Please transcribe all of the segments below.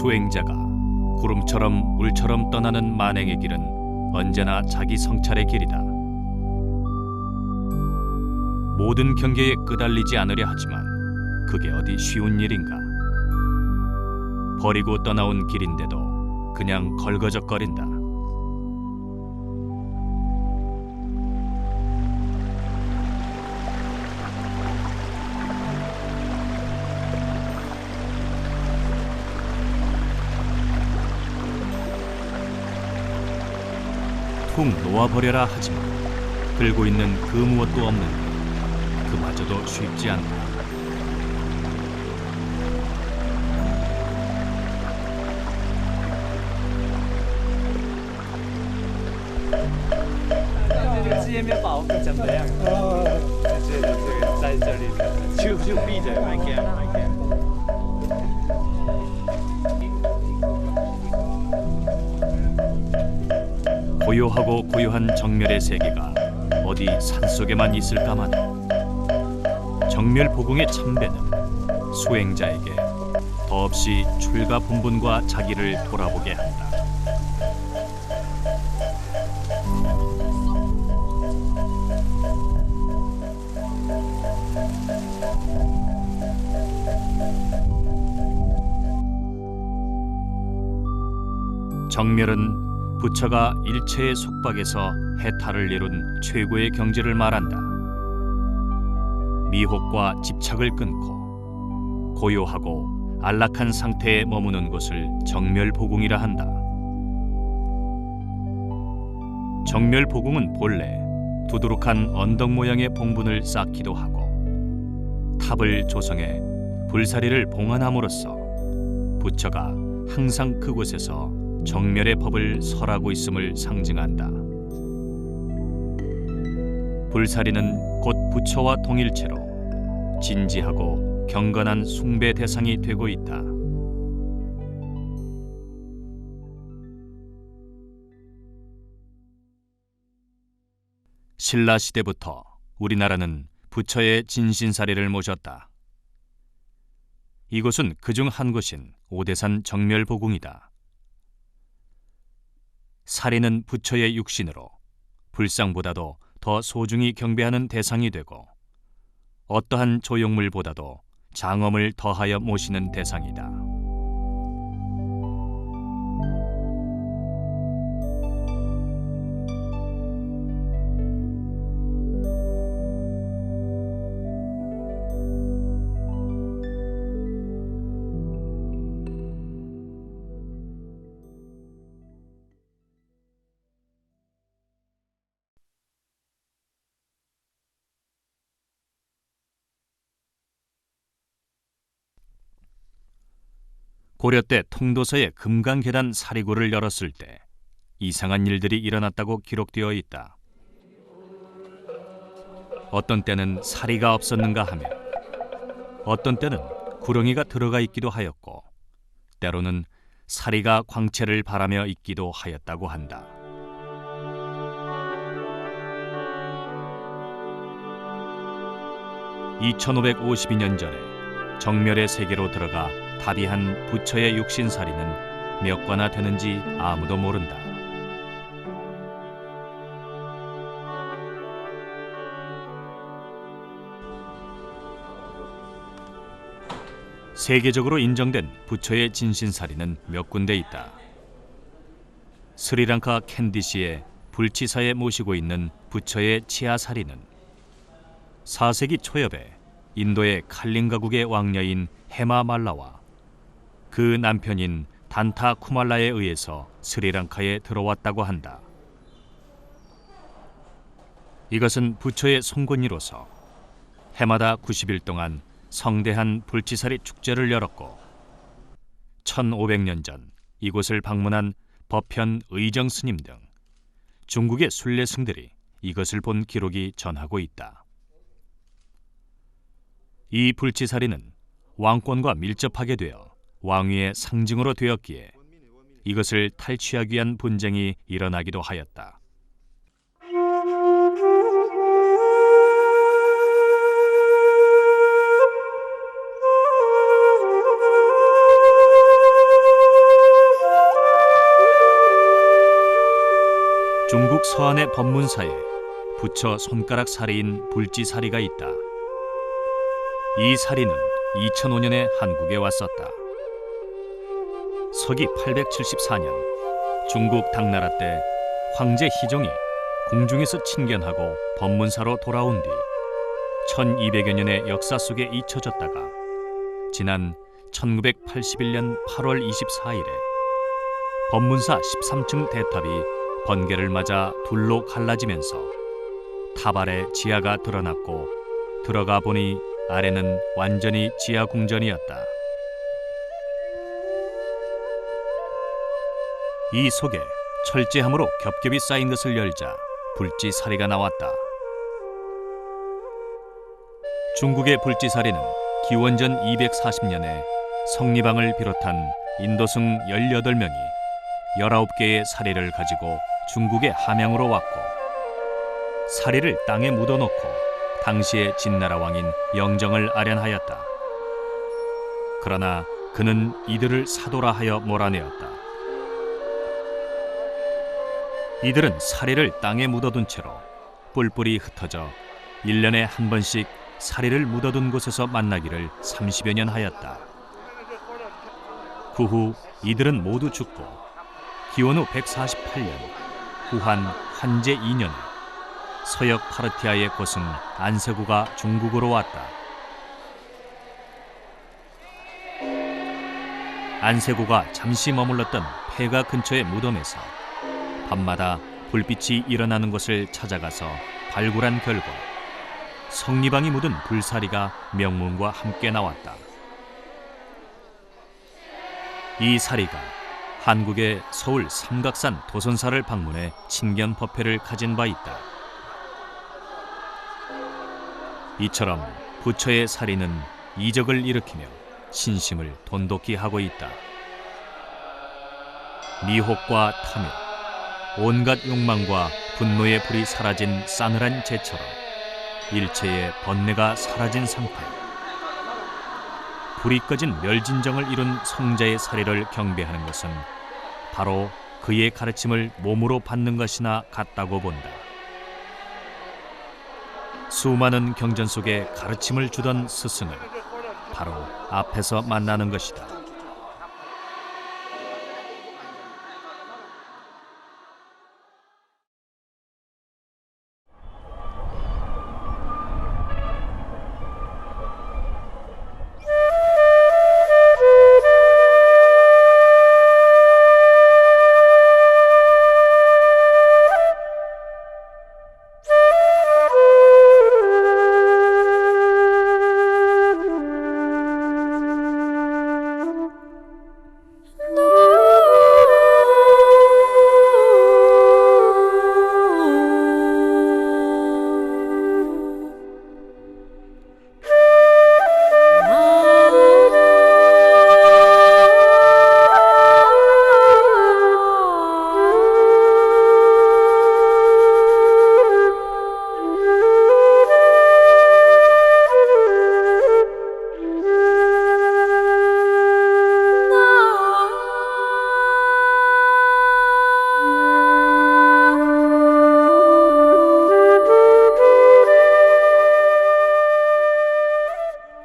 수행자가 구름처럼 물처럼 떠나는 만행의 길은 언제나 자기 성찰의 길이다. 모든 경계에 끄달리지 않으려 하지만 그게 어디 쉬운 일인가. 버리고 떠나온 길인데도 그냥 걸거적거린다. 툭 놓아버려라 하지만 들고 있는 그 무엇도 없는 것, 그마저도 쉽지 않다. 고요하고 고요한 정멸의 세계가 어디 산속에만 있을까마다 정멸보궁의 참배는 수행자에게 더없이 출가 본분과 자기를 돌아보게 한다. 정멸은 부처가 일체의 속박에서 해탈을 이룬 최고의 경지를 말한다. 미혹과 집착을 끊고 고요하고 안락한 상태에 머무는 곳을 정멸보궁이라 한다. 정멸보궁은 본래 두둑한 언덕 모양의 봉분을 쌓기도 하고 탑을 조성해 불사리를 봉헌함으로써 부처가 항상 그곳에서 정멸의 법을 설하고 있음을 상징한다. 불사리는 곧 부처와 동일체로 진지하고 경건한 숭배 대상이 되고 있다. 신라 시대부터 우리나라는 부처의 진신사리를 모셨다. 이곳은 그중 한 곳인 오대산 정멸보궁이다. 사리는 부처의 육신으로 불상보다도 더 소중히 경배하는 대상이 되고 어떠한 조형물보다도 장엄을 더하여 모시는 대상이다. 고려 때 통도서에 금강계단 사리고를 열었을 때 이상한 일들이 일어났다고 기록되어 있다. 어떤 때는 사리가 없었는가 하며 어떤 때는 구렁이가 들어가 있기도 하였고 때로는 사리가 광채를 바라며 있기도 하였다고 한다. (2552년) 전에 정멸의 세계로 들어가 타비한 부처의 육신사리는 몇 관나 되는지 아무도 모른다. 세계적으로 인정된 부처의 진신사리는 몇 군데 있다. 스리랑카 캔디시의 불치사에 모시고 있는 부처의 치아사리는 4세기 초엽에 인도의 칼링가국의 왕녀인 헤마말라와 그 남편인 단타 쿠말라에 의해서 스리랑카에 들어왔다고 한다. 이것은 부처의 송곳니로서 해마다 90일 동안 성대한 불치사리 축제를 열었고 1500년 전 이곳을 방문한 법현 의정 스님 등 중국의 순례승들이 이것을 본 기록이 전하고 있다. 이 불치사리는 왕권과 밀접하게 되어 왕위의 상징으로 되었기에 이것을 탈취하기 위한 분쟁이 일어나기도 하였다. 중국 서안의 법문사에 부처 손가락 사리인 불지사리가 있다. 이 사리는 2005년에 한국에 왔었다. 서기 874년 중국 당나라 때 황제 희종이 궁중에서 친견하고 법문사로 돌아온 뒤 1200여 년의 역사 속에 잊혀졌다가 지난 1981년 8월 24일에 법문사 13층 대탑이 번개를 맞아 둘로 갈라지면서 탑 아래 지하가 드러났고 들어가 보니 아래는 완전히 지하 궁전이었다. 이 속에 철제함으로 겹겹이 쌓인 것을 열자 불지사리가 나왔다. 중국의 불지사리는 기원전 240년에 성리방을 비롯한 인도승 18명이 19개의 사리를 가지고 중국의 함양으로 왔고 사리를 땅에 묻어놓고 당시의 진나라 왕인 영정을 아련하였다. 그러나 그는 이들을 사도라 하여 몰아내었다. 이들은 사리를 땅에 묻어둔 채로 뿔뿔이 흩어져 1년에 한 번씩 사리를 묻어둔 곳에서 만나기를 30여 년 하였다. 그 후 이들은 모두 죽고 기원 후 148년 후한 환제 2년에 서역 파르티아의 고승 안세구가 중국으로 왔다. 안세구가 잠시 머물렀던 폐가 근처의 무덤에서 밤마다 불빛이 일어나는 것을 찾아가서 발굴한 결과 성리방이 묻은 불사리가 명문과 함께 나왔다. 이 사리가 한국의 서울 삼각산 도선사를 방문해 친견 법회를 가진 바 있다. 이처럼 부처의 사리는 이적을 일으키며 신심을 돈독히 하고 있다. 미혹과 탐욕, 온갖 욕망과 분노의 불이 사라진 싸늘한 재처럼 일체의 번뇌가 사라진 상태, 불이 꺼진 멸진정을 이룬 성자의 사리를 경배하는 것은 바로 그의 가르침을 몸으로 받는 것이나 같다고 본다. 수많은 경전 속에 가르침을 주던 스승을 바로 앞에서 만나는 것이다.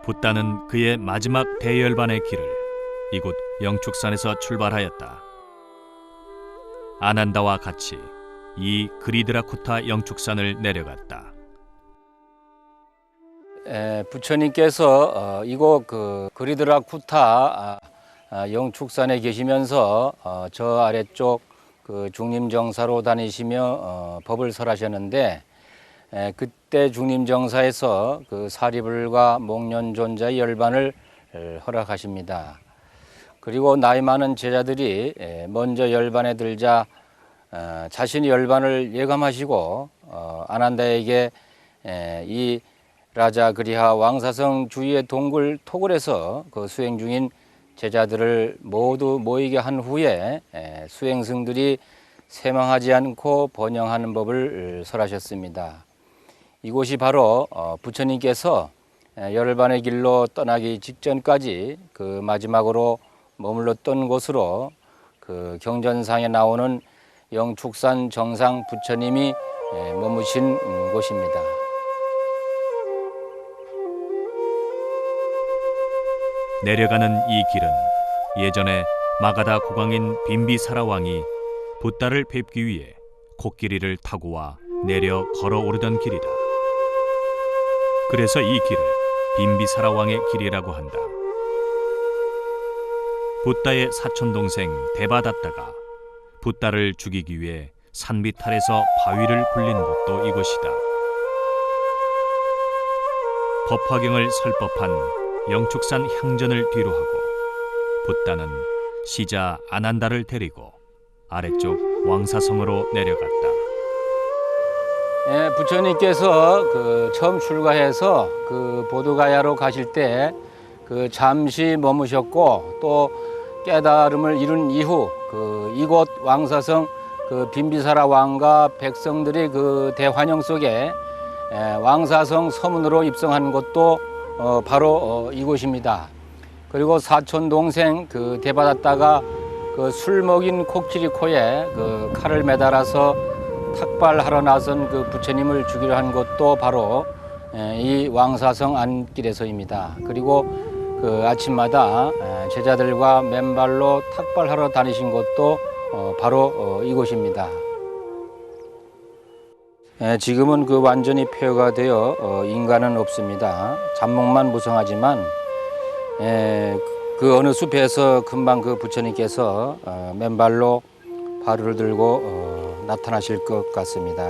붓다는 그의 마지막 대열반의 길을 이곳 영축산에서 출발하였다. 아난다와 같이 이 그리드라쿠타 영축산을 내려갔다. 부처님께서 이곳 그리드라쿠타 영축산에 계시면서 저 아래쪽 중림정사로 다니시며 법을 설하셨는데 그때 중림정사에서 사리불과 목련존자의 열반을 허락하십니다. 그리고 나이 많은 제자들이 먼저 열반에 들자 자신이 열반을 예감하시고 아난다에게 이 라자 그리하 왕사성 주위의 동굴 토굴에서 수행 중인 제자들을 모두 모이게 한 후에 수행승들이 세망하지 않고 번영하는 법을 설하셨습니다. 이곳이 바로 부처님께서 열반의 길로 떠나기 직전까지 마지막으로 머물렀던 곳으로 경전상에 나오는 영축산 정상 부처님이 머무신 곳입니다. 내려가는 이 길은 예전에 마가다 국왕인 빈비사라 왕이 붓다를 뵙기 위해 코끼리를 타고 와 내려 걸어 오르던 길이다. 그래서 이 길을 빈비사라 왕의 길이라고 한다. 붓다의 사촌 동생 데바다tta가 붓다를 죽이기 위해 산비탈에서 바위를 굴린 곳도 이곳이다. 법화경을 설법한 영축산 향전을 뒤로하고 붓다는 시자 아난다를 데리고 아래쪽 왕사성으로 내려갔다. 부처님께서 처음 출가해서 보드가야로 가실 때 잠시 머무셨고 또 깨달음을 이룬 이후 이곳 왕사성 빈비사라 왕과 백성들이 대환영 속에 왕사성 서문으로 입성한 곳도 바로 이곳입니다. 그리고 사촌 동생 데바다tta가 술 먹인 코끼리 코에 칼을 매달아서 탁발하러 나선 부처님을 죽이려 한 곳도 바로 이 왕사성 안길에서입니다. 그리고 아침마다 제자들과 맨발로 탁발하러 다니신 곳도 바로 이곳입니다. 지금은 완전히 폐허가 되어 인간은 없습니다. 잡목만 무성하지만 어느 숲에서 금방 부처님께서 맨발로 발을 들고 나타나실 것 같습니다.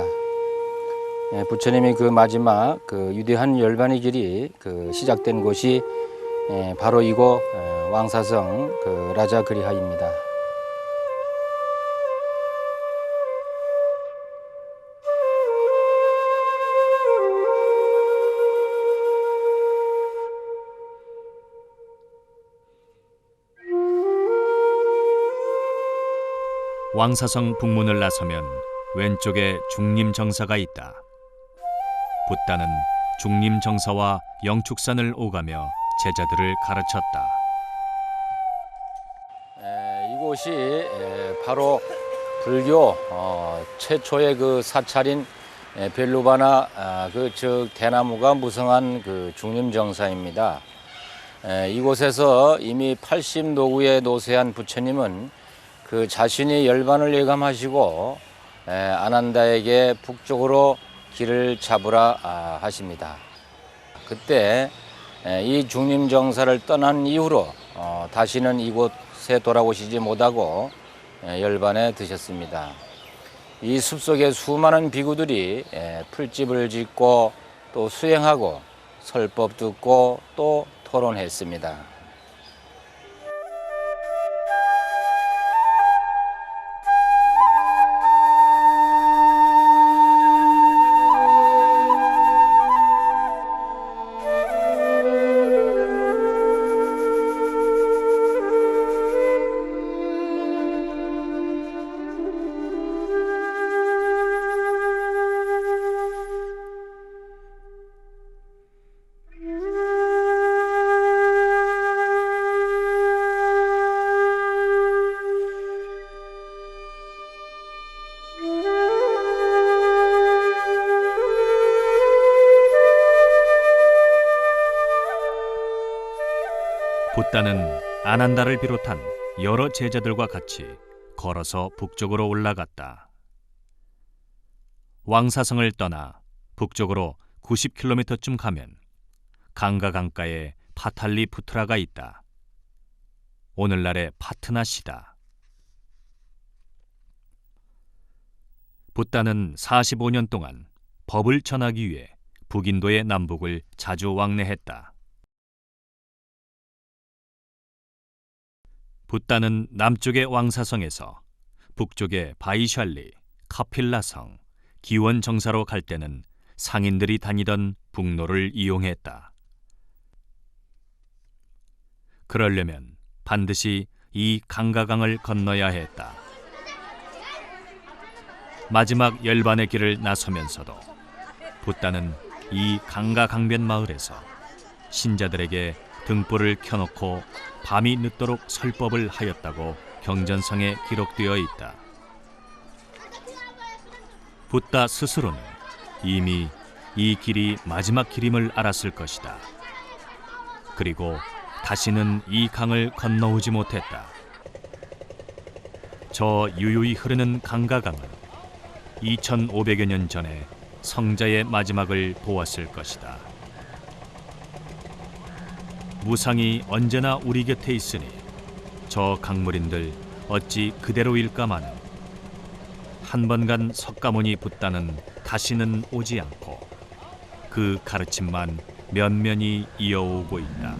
부처님이 마지막 위대한 열반의 길이 시작된 곳이 바로 이곳 왕사성 라자그리하입니다. 왕사성 북문을 나서면 왼쪽에 중림정사가 있다. 붓다는 중림정사와 영축산을 오가며 제자들을 가르쳤다. 이곳이 바로 불교 최초의 사찰인 벨루바나 즉 대나무가 무성한 중림정사입니다. 이곳에서 이미 80노구에 노세한 부처님은 자신이 열반을 예감하시고 아난다에게 북쪽으로 길을 잡으라 하십니다. 그때 이 중림정사를 떠난 이후로 다시는 이곳에 돌아오시지 못하고 열반에 드셨습니다. 이 숲속에 수많은 비구들이 풀집을 짓고 또 수행하고 설법 듣고 또 토론했습니다. 붓다는 아난다를 비롯한 여러 제자들과 같이 걸어서 북쪽으로 올라갔다. 왕사성을 떠나 북쪽으로 90km쯤 가면 강가 강가에 파탈리푸트라가 있다. 오늘날의 파트나시다. 붓다는 45년 동안 법을 전하기 위해 북인도의 남북을 자주 왕래했다. 붓다는 남쪽의 왕사성에서 북쪽의 바이샬리, 카필라성, 기원정사로 갈 때는 상인들이 다니던 북로를 이용했다. 그러려면 반드시 이 강가강을 건너야 했다. 마지막 열반의 길을 나서면서도 붓다는 이 강가강변 마을에서 신자들에게 등불을 켜놓고 밤이 늦도록 설법을 하였다고 경전성에 기록되어 있다. 붓다 스스로는 이미 이 길이 마지막 길임을 알았을 것이다. 그리고 다시는 이 강을 건너오지 못했다. 저 유유히 흐르는 강가강은 2500여 년 전에 성자의 마지막을 보았을 것이다. 무상이 언제나 우리 곁에 있으니 저 강물인들 어찌 그대로일까마는 한 번 간 석가모니 붓다는 다시는 오지 않고 그 가르침만 면면히 이어오고 있다.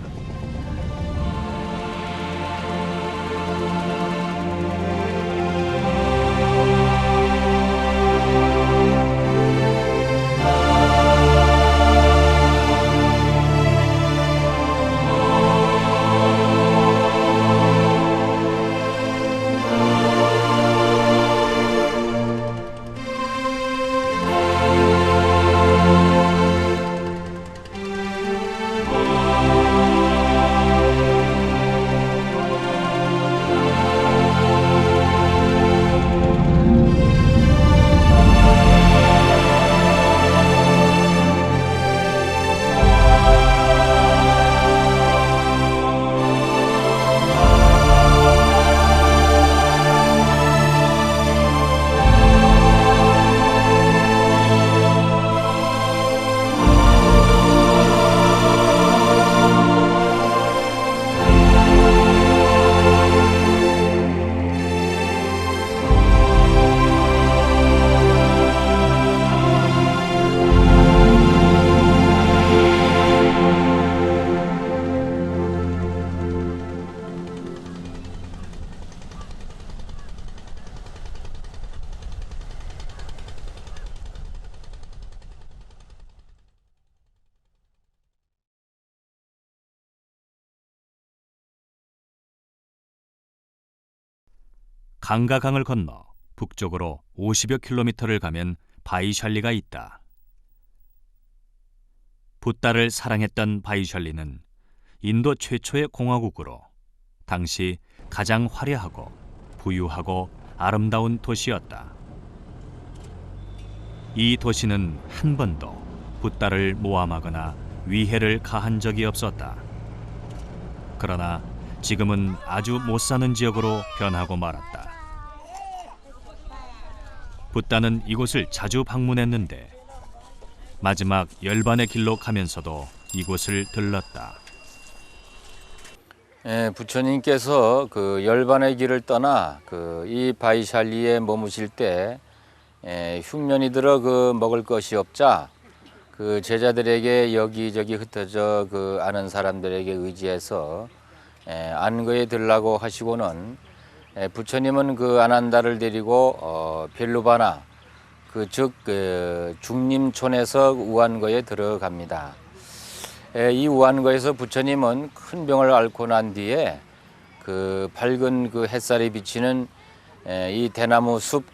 강가강을 건너 북쪽으로 50여 킬로미터를 가면 바이샬리가 있다. 붓다를 사랑했던 바이샬리는 인도 최초의 공화국으로 당시 가장 화려하고 부유하고 아름다운 도시였다. 이 도시는 한 번도 붓다를 모함하거나 위해를 가한 적이 없었다. 그러나 지금은 아주 못 사는 지역으로 변하고 말았다. 붓다는 이곳을 자주 방문했는데 마지막 열반의 길로 가면서도 이곳을 들렀다. 부처님께서 그 열반의 길을 떠나 이 바이샬리에 머무실 때 흉년이 들어 먹을 것이 없자 그 제자들에게 여기저기 흩어져 아는 사람들에게 의지해서 안거에 들라고 하시고는 부처님은 아난다를 데리고 벨루바나 즉 중림촌에서 우안거에 들어갑니다. 이 우안거에서 부처님은 큰 병을 앓고 난 뒤에 밝은 햇살이 비치는 이 대나무 숲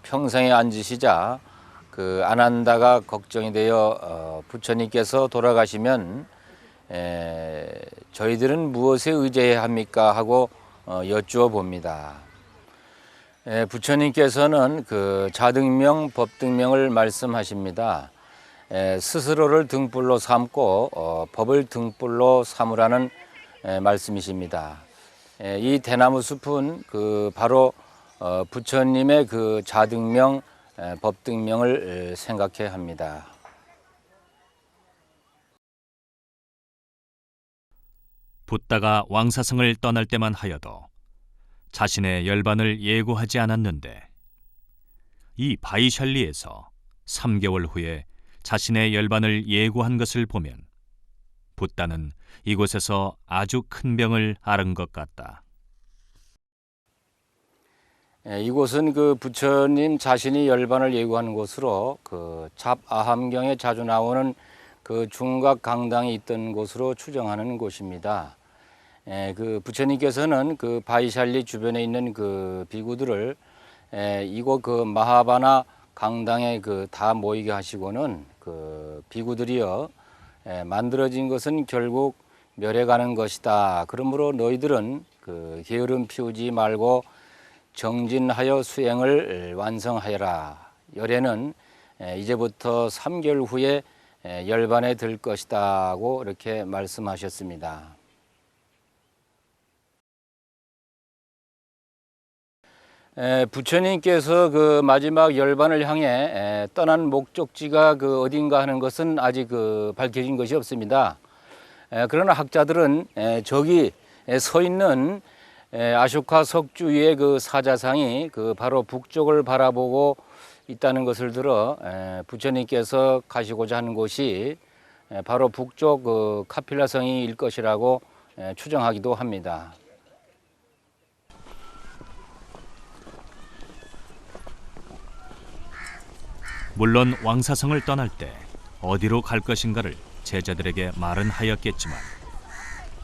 평상에 앉으시자 아난다가 걱정이 되어 부처님께서 돌아가시면 저희들은 무엇에 의지해야 합니까 하고 여쭈어 봅니다. 부처님께서는 자등명, 법등명을 말씀하십니다. 스스로를 등불로 삼고 법을 등불로 삼으라는 말씀이십니다. 이 대나무 숲은 바로 부처님의 자등명, 법등명을 생각해야 합니다. 붓다가 왕사성을 떠날 때만 하여도 자신의 열반을 예고하지 않았는데 이 바이샬리에서 3개월 후에 자신의 열반을 예고한 것을 보면 붓다는 이곳에서 아주 큰 병을 앓은 것 같다. 이곳은 부처님 자신이 열반을 예고한 곳으로 잡아함경에 자주 나오는 중각 강당이 있던 곳으로 추정하는 곳입니다. 부처님께서는 바이샬리 주변에 있는 비구들을 이곳 마하바나 강당에 다 모이게 하시고는 비구들이여 만들어진 것은 결국 멸해가는 것이다. 그러므로 너희들은 게으름 피우지 말고 정진하여 수행을 완성하여라. 열에는 이제부터 3개월 후에 열반에 들 것이다고 이렇게 말씀하셨습니다. 부처님께서 그 마지막 열반을 향해 떠난 목적지가 그 어딘가 하는 것은 아직 밝혀진 것이 없습니다. 그러나 학자들은 저기 서 있는 아쇼카 석주 위의 그 사자상이 그 바로 북쪽을 바라보고 있다는 것을 들어 부처님께서 가시고자 하는 곳이 바로 북쪽 그 카필라성일 것이라고 추정하기도 합니다. 물론 왕사성을 떠날 때 어디로 갈 것인가를 제자들에게 말은 하였겠지만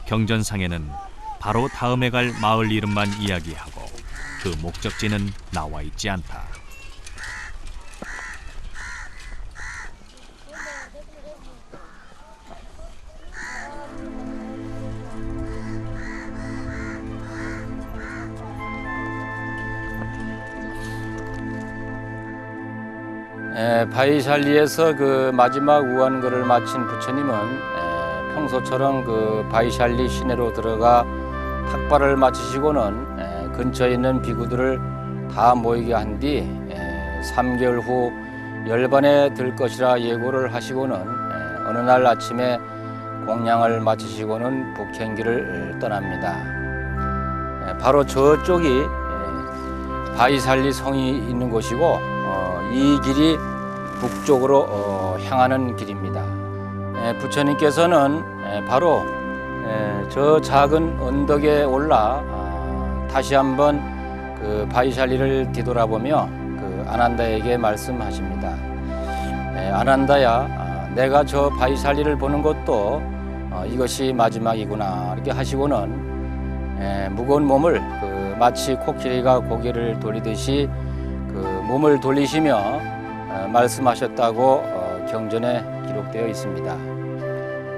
경전상에는 바로 다음에 갈 마을 이름만 이야기하고 그 목적지는 나와 있지 않다. 바이샬리에서 그 마지막 우한거를 마친 부처님은 평소처럼 그 바이샬리 시내로 들어가 탁발을 마치시고는 근처에 있는 비구들을 다 모이게 한 뒤 3개월 후 열반에 들 것이라 예고를 하시고는 어느 날 아침에 공양을 마치시고는 북행길을 떠납니다. 바로 저쪽이 바이샬리 성이 있는 곳이고 이 길이 북쪽으로 향하는 길입니다. 부처님께서는 바로 저 작은 언덕에 올라 다시 한번 그 바이샬리를 뒤돌아보며 그 아난다에게 말씀하십니다. 아난다야, 내가 저 바이샬리를 보는 것도 이것이 마지막이구나 이렇게 하시고는 무거운 몸을 마치 코끼리가 고개를 돌리듯이 그 몸을 돌리시며 말씀하셨다고 경전에 기록되어 있습니다.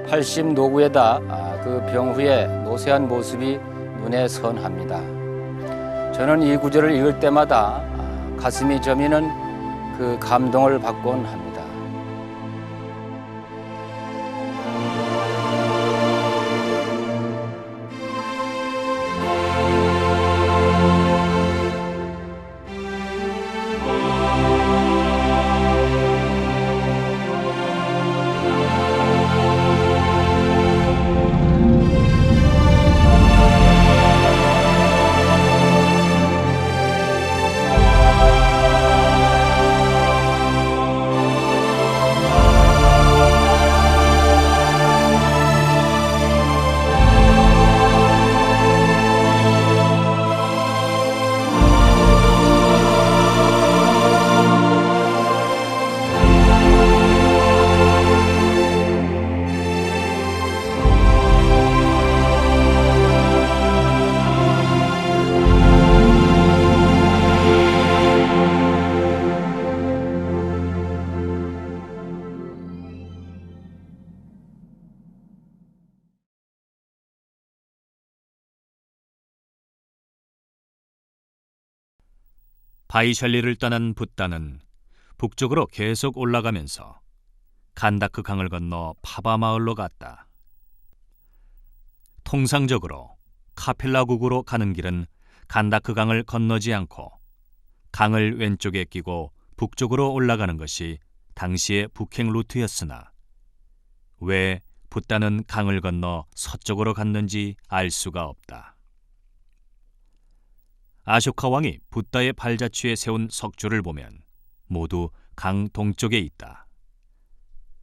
80노구에다 그 병후의 노쇠한 모습이 눈에 선합니다. 저는 이 구절을 읽을 때마다 가슴이 저미는 그 감동을 받곤 합니다. 바이샬리를 떠난 붓다는 북쪽으로 계속 올라가면서 간다크 강을 건너 파바 마을로 갔다. 통상적으로 카필라국으로 가는 길은 간다크 강을 건너지 않고 강을 왼쪽에 끼고 북쪽으로 올라가는 것이 당시의 북행 루트였으나 왜 붓다는 강을 건너 서쪽으로 갔는지 알 수가 없다. 아쇼카 왕이 붓다의 발자취에 세운 석주를 보면 모두 강 동쪽에 있다.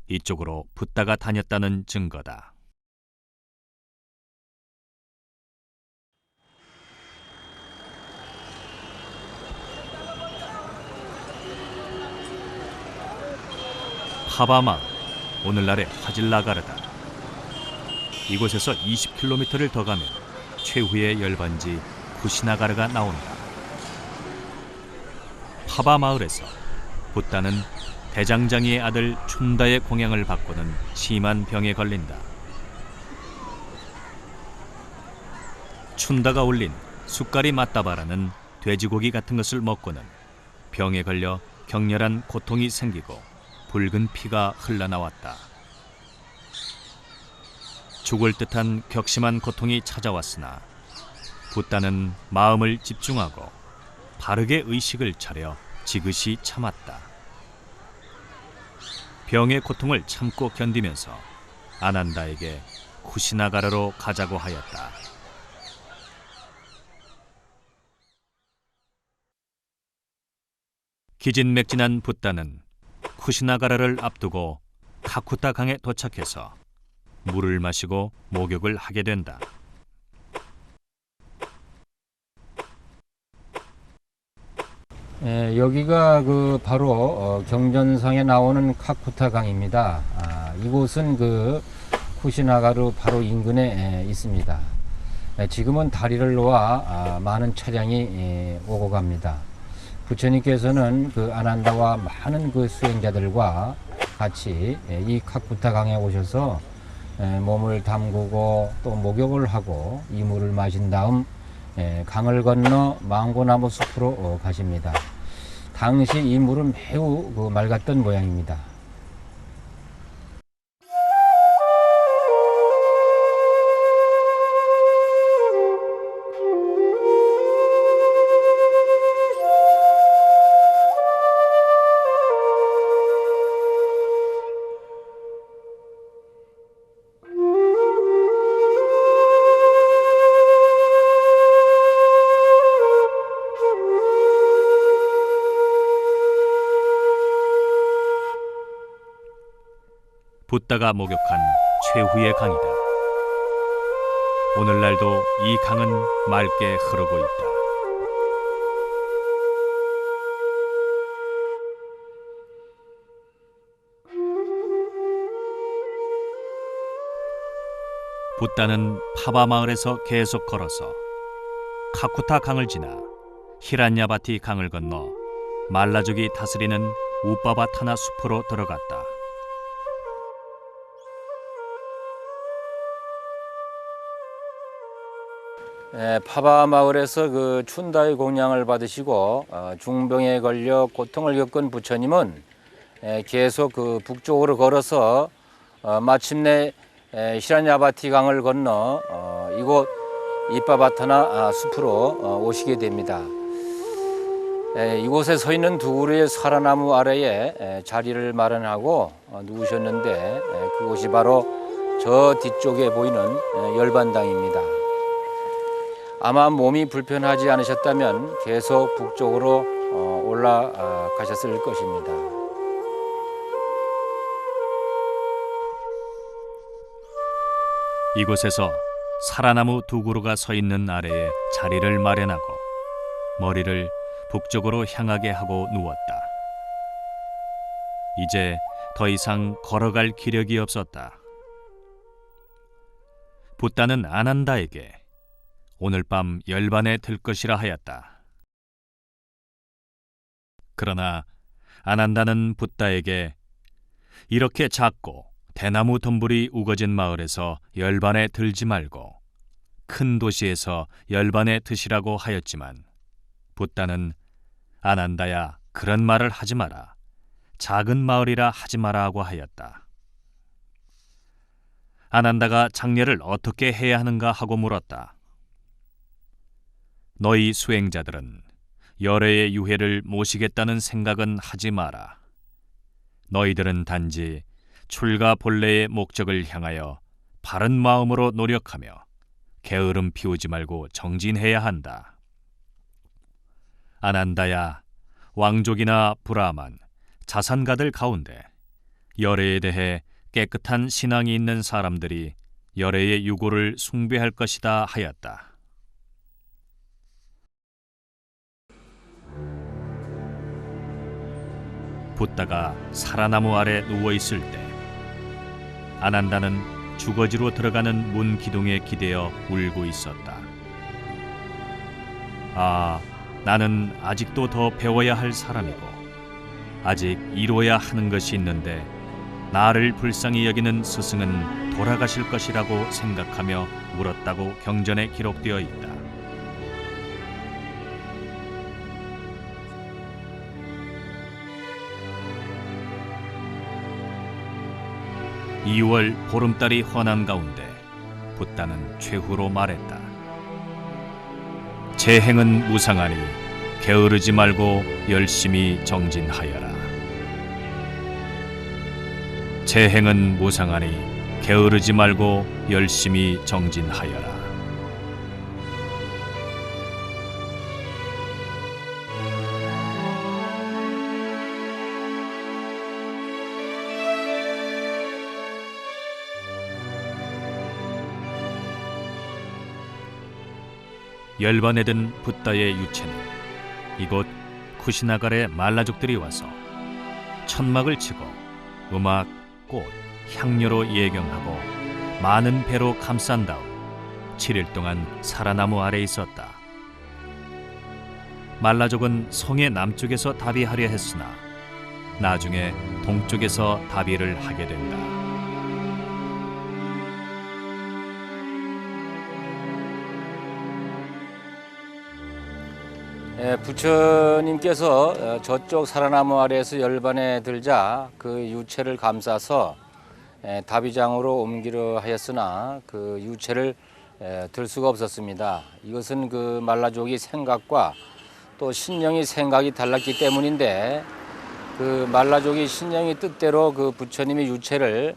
이쪽으로 붓다가 다녔다는 증거다. 파바 마을, 오늘날의 화질나가르다. 이곳에서 20km를 더 가면 최후의 열반지 쿠시나가르가 나온다. 파바 마을에서 붓다는 대장장이의 아들 춘다의 공양을 받고는 심한 병에 걸린다. 춘다가 올린 숟가리 맞다바라는 돼지고기 같은 것을 먹고는 병에 걸려 격렬한 고통이 생기고 붉은 피가 흘러나왔다. 죽을 듯한 격심한 고통이 찾아왔으나 붓다는 마음을 집중하고 바르게 의식을 차려 지그시 참았다. 병의 고통을 참고 견디면서 아난다에게 쿠시나가라로 가자고 하였다. 기진맥진한 붓다는 쿠시나가라를 앞두고 카쿠타 강에 도착해서 물을 마시고 목욕을 하게 된다. 여기가 바로 경전상에 나오는 카쿠타 강입니다. 이곳은 쿠시나가루 바로 인근에 있습니다. 지금은 다리를 놓아 많은 차량이 오고 갑니다. 부처님께서는 아난다와 많은 수행자들과 같이 이 카쿠타 강에 오셔서 몸을 담그고 또 목욕을 하고 이 물을 마신 다음 강을 건너 망고나무 숲으로 가십니다. 당시 이 물은 매우 맑았던 모양입니다. 붓다가 목욕한 최후의 강이다. 오늘날도 이 강은 맑게 흐르고 있다. 붓다는 파바 마을에서 계속 걸어서 카쿠타 강을 지나 히란야바티 강을 건너 말라족이 다스리는 우빠바타나 숲으로 들어갔다. 파바 마을에서 춘다의 공양을 받으시고 중병에 걸려 고통을 겪은 부처님은 계속 북쪽으로 걸어서 마침내 히란야바티 강을 건너 이곳 이빠바타나 숲으로 오시게 됩니다. 이곳에 서 있는 두 그루의 사라나무 아래에 자리를 마련하고 누우셨는데 그곳이 바로 저 뒤쪽에 보이는 열반당입니다. 아마 몸이 불편하지 않으셨다면 계속 북쪽으로 올라가셨을 것입니다. 이곳에서 사라나무 두 그루가 서 있는 아래에 자리를 마련하고 머리를 북쪽으로 향하게 하고 누웠다. 이제 더 이상 걸어갈 기력이 없었다. 붓다는 아난다에게 오늘 밤 열반에 들 것이라 하였다. 그러나 아난다는 붓다에게 이렇게 작고 대나무 덤불이 우거진 마을에서 열반에 들지 말고 큰 도시에서 열반에 드시라고 하였지만 붓다는 아난다야, 그런 말을 하지 마라. 작은 마을이라 하지 마라 하고 하였다. 아난다가 장례를 어떻게 해야 하는가 하고 물었다. 너희 수행자들은 열애의 유해를 모시겠다는 생각은 하지 마라. 너희들은 단지 출가 본래의 목적을 향하여 바른 마음으로 노력하며 게으름 피우지 말고 정진해야 한다. 아난다야, 왕족이나 브라만, 자산가들 가운데 열애에 대해 깨끗한 신앙이 있는 사람들이 열애의 유고를 숭배할 것이다 하였다. 붓다가 사라나무 아래 누워있을 때 아난다는 주거지로 들어가는 문 기둥에 기대어 울고 있었다. 아, 나는 아직도 더 배워야 할 사람이고 아직 이루어야 하는 것이 있는데 나를 불쌍히 여기는 스승은 돌아가실 것이라고 생각하며 울었다고 경전에 기록되어 있다. 2월 보름달이 환한 가운데 붓다는 최후로 말했다. 재행은 무상하니 게으르지 말고 열심히 정진하여라. 재행은 무상하니 게으르지 말고 열심히 정진하여라. 열반에 든 붓다의 유체는 이곳 쿠시나갈의 말라족들이 와서 천막을 치고 음악, 꽃, 향료로 예경하고 많은 배로 감싼 다음 7일 동안 사라나무 아래 있었다. 말라족은 성의 남쪽에서 다비하려 했으나 나중에 동쪽에서 다비를 하게 된다. 부처님께서 저쪽 사라나무 아래에서 열반에 들자 그 유체를 감싸서 다비장으로 옮기려 하였으나 그 유체를 들 수가 없었습니다. 이것은 그 말라족이 생각과 또 신령이 생각이 달랐기 때문인데, 그 말라족이 신령이 뜻대로 그 부처님의 유체를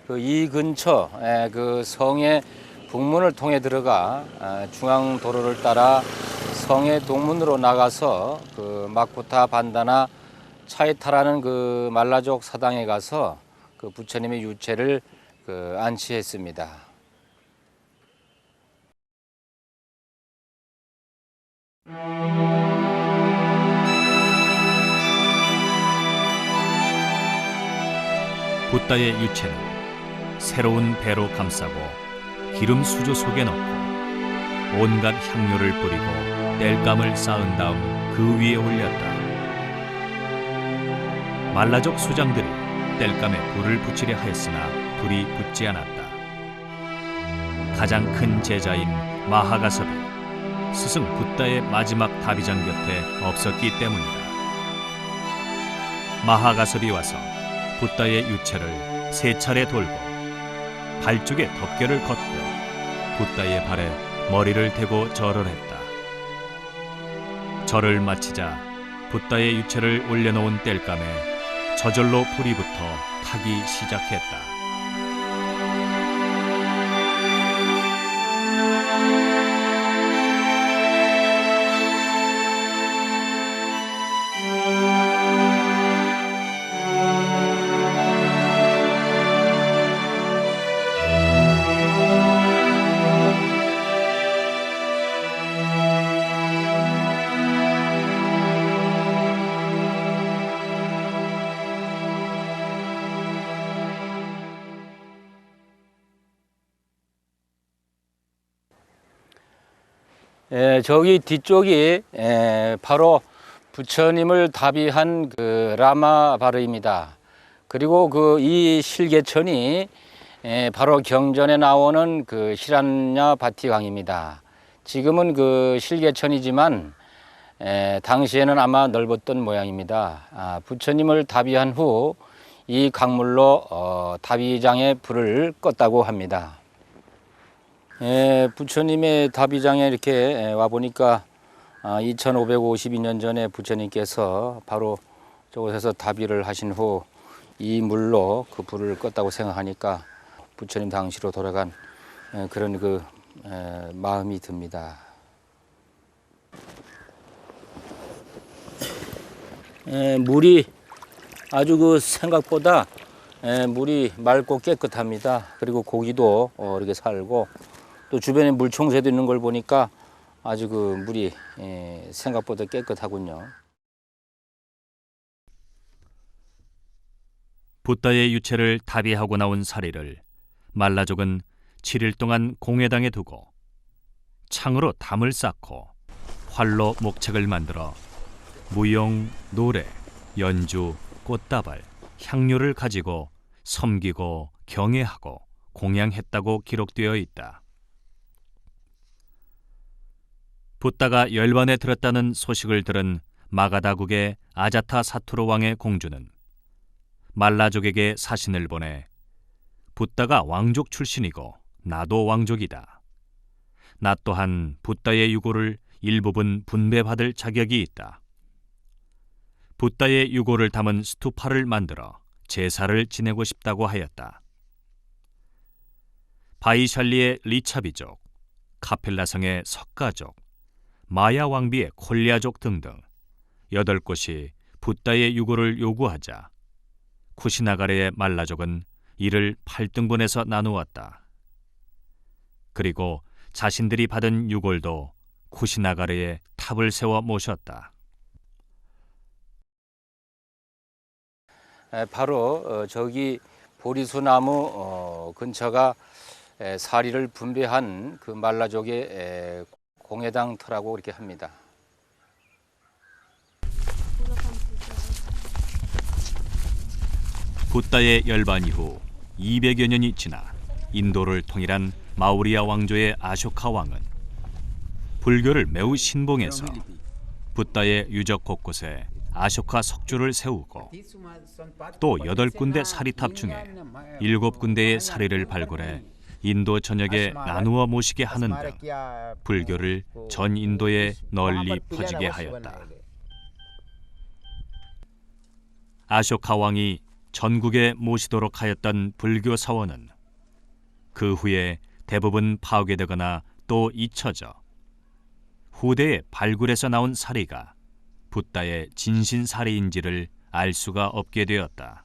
그 이 근처 그 성의 북문을 통해 들어가 중앙 도로를 따라 성의 동문으로 나가서 그 마쿠타 반다나 차이타라는 그 말라족 사당에 가서 그 부처님의 유체를 그 안치했습니다. 붓다의 유체는 새로운 배로 감싸고 기름 수조 속에 넣고 온갖 향료를 뿌리고 땔감을 쌓은 다음 그 위에 올렸다. 말라족 수장들이 땔감에 불을 붙이려 하였으나 불이 붙지 않았다. 가장 큰 제자인 마하가섭이 스승 붓다의 마지막 다비장 곁에 없었기 때문이다. 마하가섭이 와서 붓다의 유체를 3차례 돌고 발쪽에 덮개를 걷고 붓다의 발에 머리를 대고 절을 했다. 절을 마치자 붓다의 유체를 올려놓은 땔감에 저절로 불이 붙어 타기 시작했다. 저기 뒤쪽이 바로 부처님을 다비한 그 라마바르입니다. 그리고 그 이 실개천이 바로 경전에 나오는 그 히란냐 바티강입니다. 지금은 그 실개천이지만 당시에는 아마 넓었던 모양입니다. 부처님을 다비한 후 이 강물로 다비장에 불을 껐다고 합니다. 부처님의 다비장에 이렇게 와 보니까 2552년 전에 부처님께서 바로 저곳에서 다비를 하신 후 이 물로 그 불을 껐다고 생각하니까 부처님 당시로 돌아간 그런 그 마음이 듭니다. 물이 아주 그 생각보다 물이 맑고 깨끗합니다. 그리고 고기도 이렇게 살고 또 주변에 물총새도 있는 걸 보니까 아주 그 물이 생각보다 깨끗하군요. 붓다의 유체를 다비하고 나온 사리를 말라족은 7일 동안 공회당에 두고 창으로 담을 쌓고 활로 목책을 만들어 무용, 노래, 연주, 꽃다발, 향료를 가지고 섬기고 경애하고 공양했다고 기록되어 있다. 붓다가 열반에 들었다는 소식을 들은 마가다국의 아자타 사투르 왕의 공주는 말라족에게 사신을 보내 붓다가 왕족 출신이고 나도 왕족이다. 나 또한 붓다의 유고를 일부분 분배받을 자격이 있다. 붓다의 유고를 담은 스투파를 만들어 제사를 지내고 싶다고 하였다. 바이샬리의 리차비족, 카필라성의 석가족, 마야 왕비의 콜리아족 등등 8곳이 붓다의 유고를 요구하자 쿠시나가르의 말라족은 이를 8등분해서 나누었다. 그리고 자신들이 받은 유골도 쿠시나가르에 탑을 세워 모셨다. 바로 저기 보리수나무 근처가 사리를 분배한 그 말라족의 공회당 터라고 이렇게 합니다. 붓다의 열반 이후 200여 년이 지나 인도를 통일한 마우리아 왕조의 아쇼카 왕은 불교를 매우 신봉해서 붓다의 유적 곳곳에 아쇼카 석주를 세우고 또 8군데 사리탑 중에 7군데의 사리를 발굴해 인도 전역에 나누어 모시게 하는 등 불교를 전 인도에 널리 퍼지게 하였다. 아쇼카 왕이 전국에 모시도록 하였던 불교 사원은 그 후에 대부분 파괴되거나 또 잊혀져 후대에 발굴에서 나온 사리가 붓다의 진신사리인지를 알 수가 없게 되었다.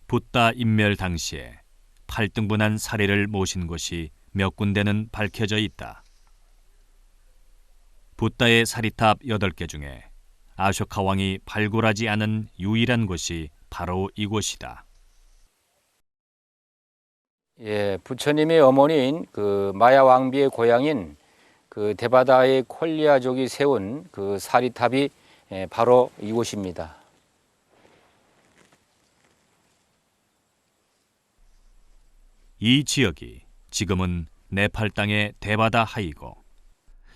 붓다 인멸 당시에 8등분한 사리를 모신 곳이 몇 군데는 밝혀져 있다. 붓다의 사리탑 8개 중에 아쇼카 왕이 발굴하지 않은 유일한 곳이 바로 이곳이다. 예, 부처님의 어머니인 그 마야 왕비의 고향인 그 데바다의 콜리아족이 세운 그 사리탑이 바로 이곳입니다. 이 지역이 지금은 네팔 땅의 데바다 하이고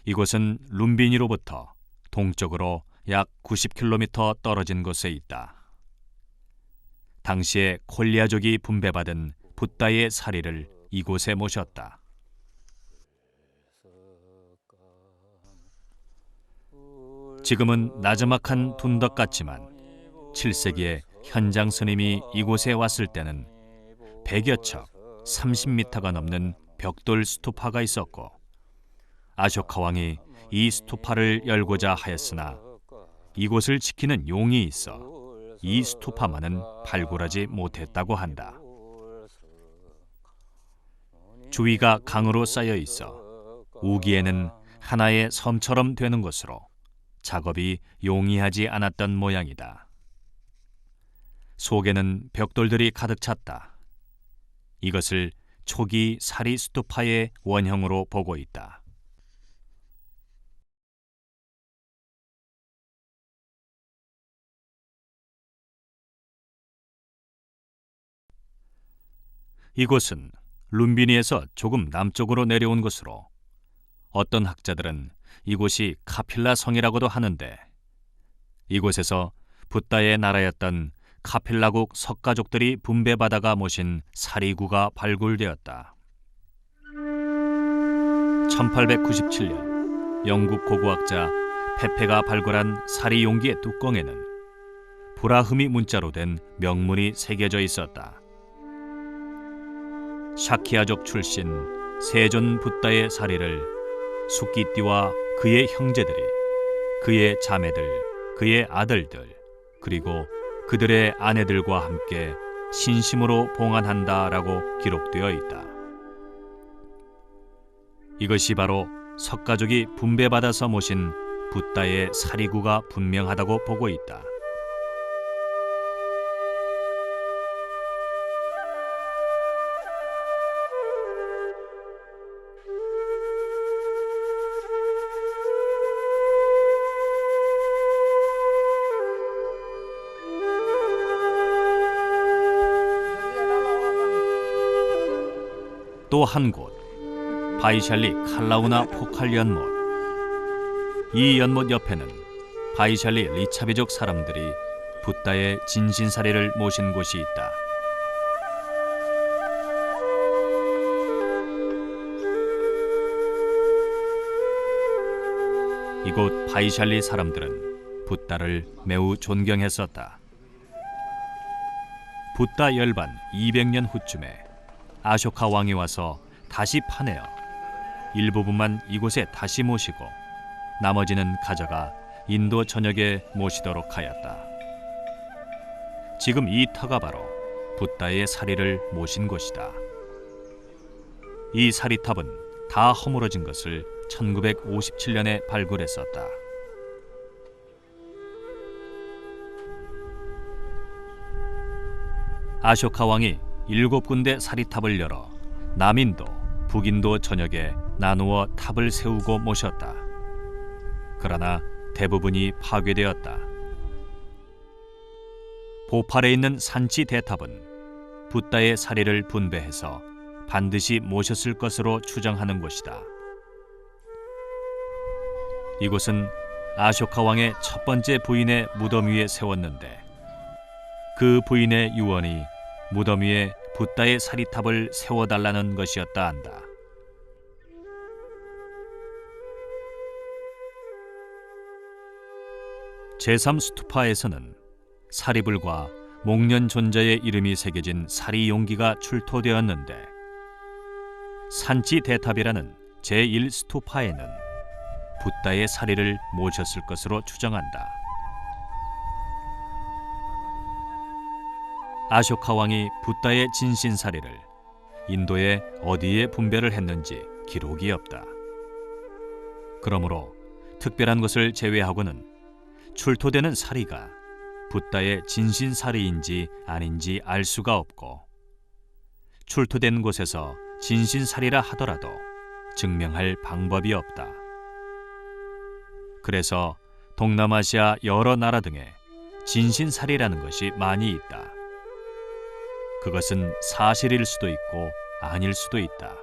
이곳은 룸비니로부터 동쪽으로 약 90km 떨어진 곳에 있다. 당시에 콜리아족이 분배받은 붓다의 사리를 이곳에 모셨다. 지금은 나지막한 둔덕 같지만 7세기에 현장 스님이 이곳에 왔을 때는 100여 척 30m가 넘는 벽돌 스투파가 있었고 아쇼카 왕이 이 스투파를 열고자 하였으나 이곳을 지키는 용이 있어 이 스투파만은 발굴하지 못했다고 한다. 주위가 강으로 쌓여 있어 우기에는 하나의 섬처럼 되는 것으로 작업이 용이하지 않았던 모양이다. 속에는 벽돌들이 가득 찼다. 이것을 초기 사리 스투파의 원형으로 보고 있다. 이곳은 룸비니에서 조금 남쪽으로 내려온 곳으로 어떤 학자들은 이곳이 카필라 성이라고도 하는데 이곳에서 붓다의 나라였던 카필라국 석가족들이 분배받아가 모신 사리구가 발굴되었다. 1897년 영국 고고학자 페페가 발굴한 사리 용기의 뚜껑에는 브라흐미 문자로 된 명문이 새겨져 있었다. 샤키아족 출신 세존 붓다의 사리를 수키띠와 그의 형제들이 그의 자매들, 그의 아들들 그리고 그들의 아내들과 함께 신심으로 봉안한다라고 기록되어 있다. 이것이 바로 석가족이 분배받아서 모신 붓다의 사리구가 분명하다고 보고 있다. 또 한 곳, 바이샬리 칼라우나 포칼 연못. 이 연못 옆에는 바이샬리 리차베족 사람들이 붓다의 진신사리를 모신 곳이 있다. 이곳 바이샬리 사람들은 붓다를 매우 존경했었다. 붓다 열반 200년 후쯤에 아쇼카 왕이 와서 다시 파내어 일부분만 이곳에 다시 모시고 나머지는 가져가 인도 전역에 모시도록 하였다. 지금 이 터가 바로 붓다의 사리를 모신 곳이다. 이 사리탑은 다 허물어진 것을 1957년에 발굴했었다. 아쇼카 왕이 7군데 사리탑을 열어 남인도, 북인도 전역에 나누어 탑을 세우고 모셨다. 그러나 대부분이 파괴되었다. 보팔에 있는 산치 대탑은 붓다의 사리를 분배해서 반드시 모셨을 것으로 추정하는 곳이다. 이곳은 아쇼카 왕의 첫 번째 부인의 무덤 위에 세웠는데 그 부인의 유언이 무덤 위에 붓다의 사리탑을 세워달라는 것이었다 한다. 제3스투파에서는 사리불과 목련 존자의 이름이 새겨진 사리 용기가 출토되었는데 산치 대탑이라는 제1스투파에는 붓다의 사리를 모셨을 것으로 추정한다. 아쇼카 왕이 붓다의 진신사리를 인도의 어디에 분배를 했는지 기록이 없다. 그러므로 특별한 것을 제외하고는 출토되는 사리가 붓다의 진신사리인지 아닌지 알 수가 없고 출토된 곳에서 진신사리라 하더라도 증명할 방법이 없다. 그래서 동남아시아 여러 나라 등에 진신사리라는 것이 많이 있다. 그것은 사실일 수도 있고 아닐 수도 있다.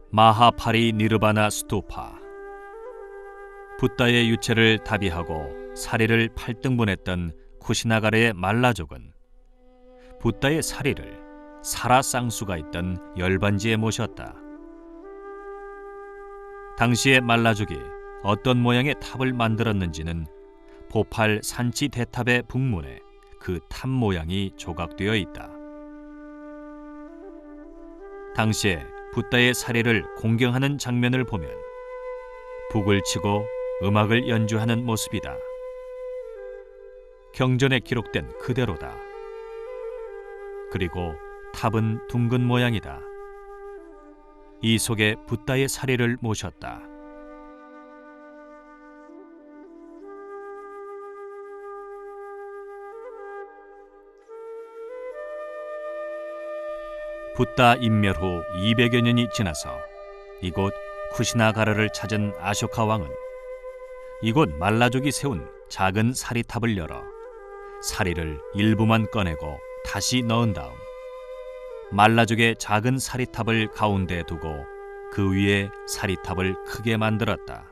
마하파리 니르바나 스투파. 붓다의 유체를 다비하고 사리를 8등분했던 쿠시나가르의 말라족은 붓다의 사리를 사라쌍수가 있던 열반지에 모셨다. 당시의 말라족이 어떤 모양의 탑을 만들었는지는 보팔 산치 대탑의 북문에 그 탑 모양이 조각되어 있다. 당시에 붓다의 사리를 공경하는 장면을 보면 북을 치고 음악을 연주하는 모습이다. 경전에 기록된 그대로다. 그리고 탑은 둥근 모양이다. 이 속에 붓다의 사리를 모셨다. 붓다 인멸 후 200여 년이 지나서 이곳 쿠시나가르를 찾은 아쇼카 왕은 이곳 말라족이 세운 작은 사리탑을 열어 사리를 일부만 꺼내고 다시 넣은 다음 말라족의 작은 사리탑을 가운데에 두고 그 위에 사리탑을 크게 만들었다.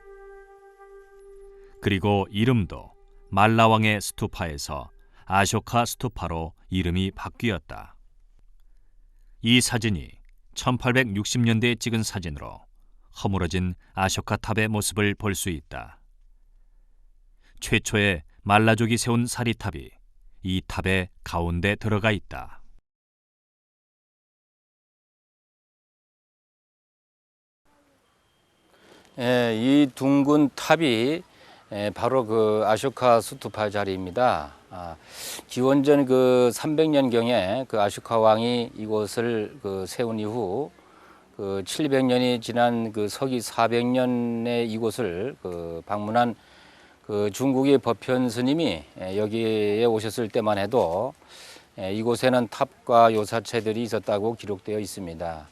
그리고 이름도 말라왕의 스투파에서 아쇼카 스투파로 이름이 바뀌었다. 이 사진이 1860년대에 찍은 사진으로 허물어진 아쇼카 탑의 모습을 볼 수 있다. 최초의 말라족이 세운 사리탑이 이 탑의 가운데 들어가 있다. 이 둥근 탑이 바로 그 아쇼카 스투파 자리입니다. 기원전 그 300년경에 그 아쇼카 왕이 이곳을 세운 이후 그 700년이 지난 그 서기 400년에 이곳을 방문한 그 중국의 법현 스님이 여기에 오셨을 때만 해도 이곳에는 탑과 요사체들이 있었다고 기록되어 있습니다.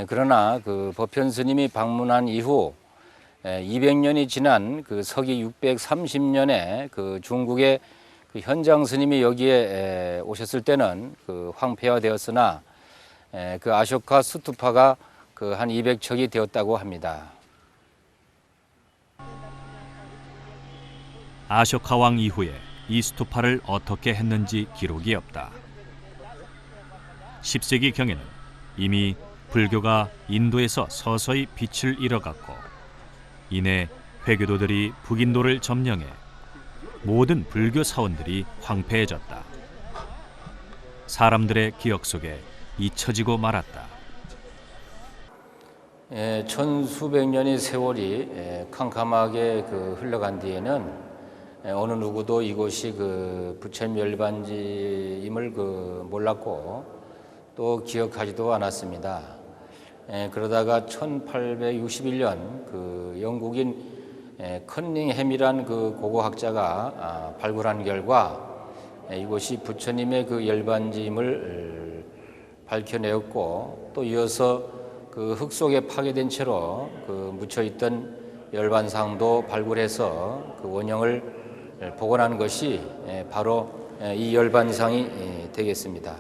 그러나 그 법현 스님이 방문한 이후 200년이 지난 그 서기 630년에 그 중국의 그 현장 스님이 여기에 오셨을 때는 그 황폐화되었으나 그 아쇼카 스투파가 그 한 200척이 되었다고 합니다. 아쇼카 왕 이후에 이 스투파를 어떻게 했는지 기록이 없다. 10세기 경에는 이미 불교가 인도에서 서서히 빛을 잃어갔고 이내 회교도들이 북인도를 점령해 모든 불교 사원들이 황폐해졌다. 사람들의 기억 속에 잊혀지고 말았다. 천수백 년의 세월이 캄캄하게 흘러간 뒤에는 어느 누구도 이곳이 부처님 열반지임을 몰랐고 또 기억하지도 않았습니다. 그러다가 1861년 영국인 커닝햄이란 고고학자가 발굴한 결과 이곳이 부처님의 열반지임을 밝혀내었고 또 이어서 흙 속에 파괴된 채로 묻혀있던 열반상도 발굴해서 원형을 복원한 것이 바로 이 열반상이 되겠습니다.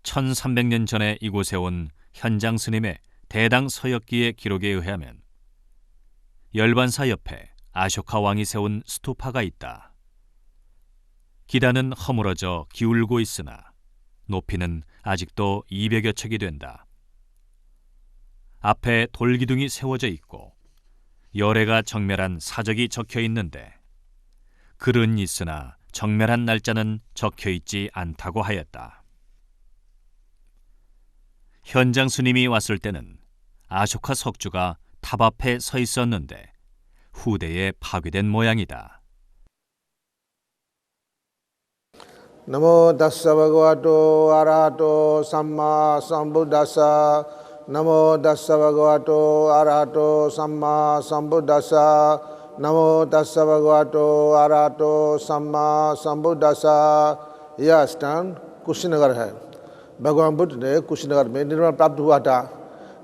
(1300년) 전에 이곳에 온 현장 스님의 대당 서역기의 기록에 의하면 열반사 옆에 아쇼카 왕이 세운 스투파가 있다. 기단은 허물어져 기울고 있으나 높이는 아직도 200여 척이 된다. 앞에 돌기둥이 세워져 있고 열애가 정멸한 사적이 적혀 있는데 글은 있으나 정멸한 날짜는 적혀 있지 않다고 하였다. 현장 스님이 왔을 때는 아쇼카 석주가 탑 앞에 서 있었는데 후대에 파괴된 모양이다. 나모 다사 바가와토 아라하토 삼마 삼부다사 나모 다사 바가와토 아라하토 삼마 삼부다사 나모 다사 바가와토 아라하토 सम्मा संबुद्धासा। यह स्थान कुशीनगर है। भगवान बुद्ध ने कुशीनगर में निर्वाण प्राप्त हुआ था।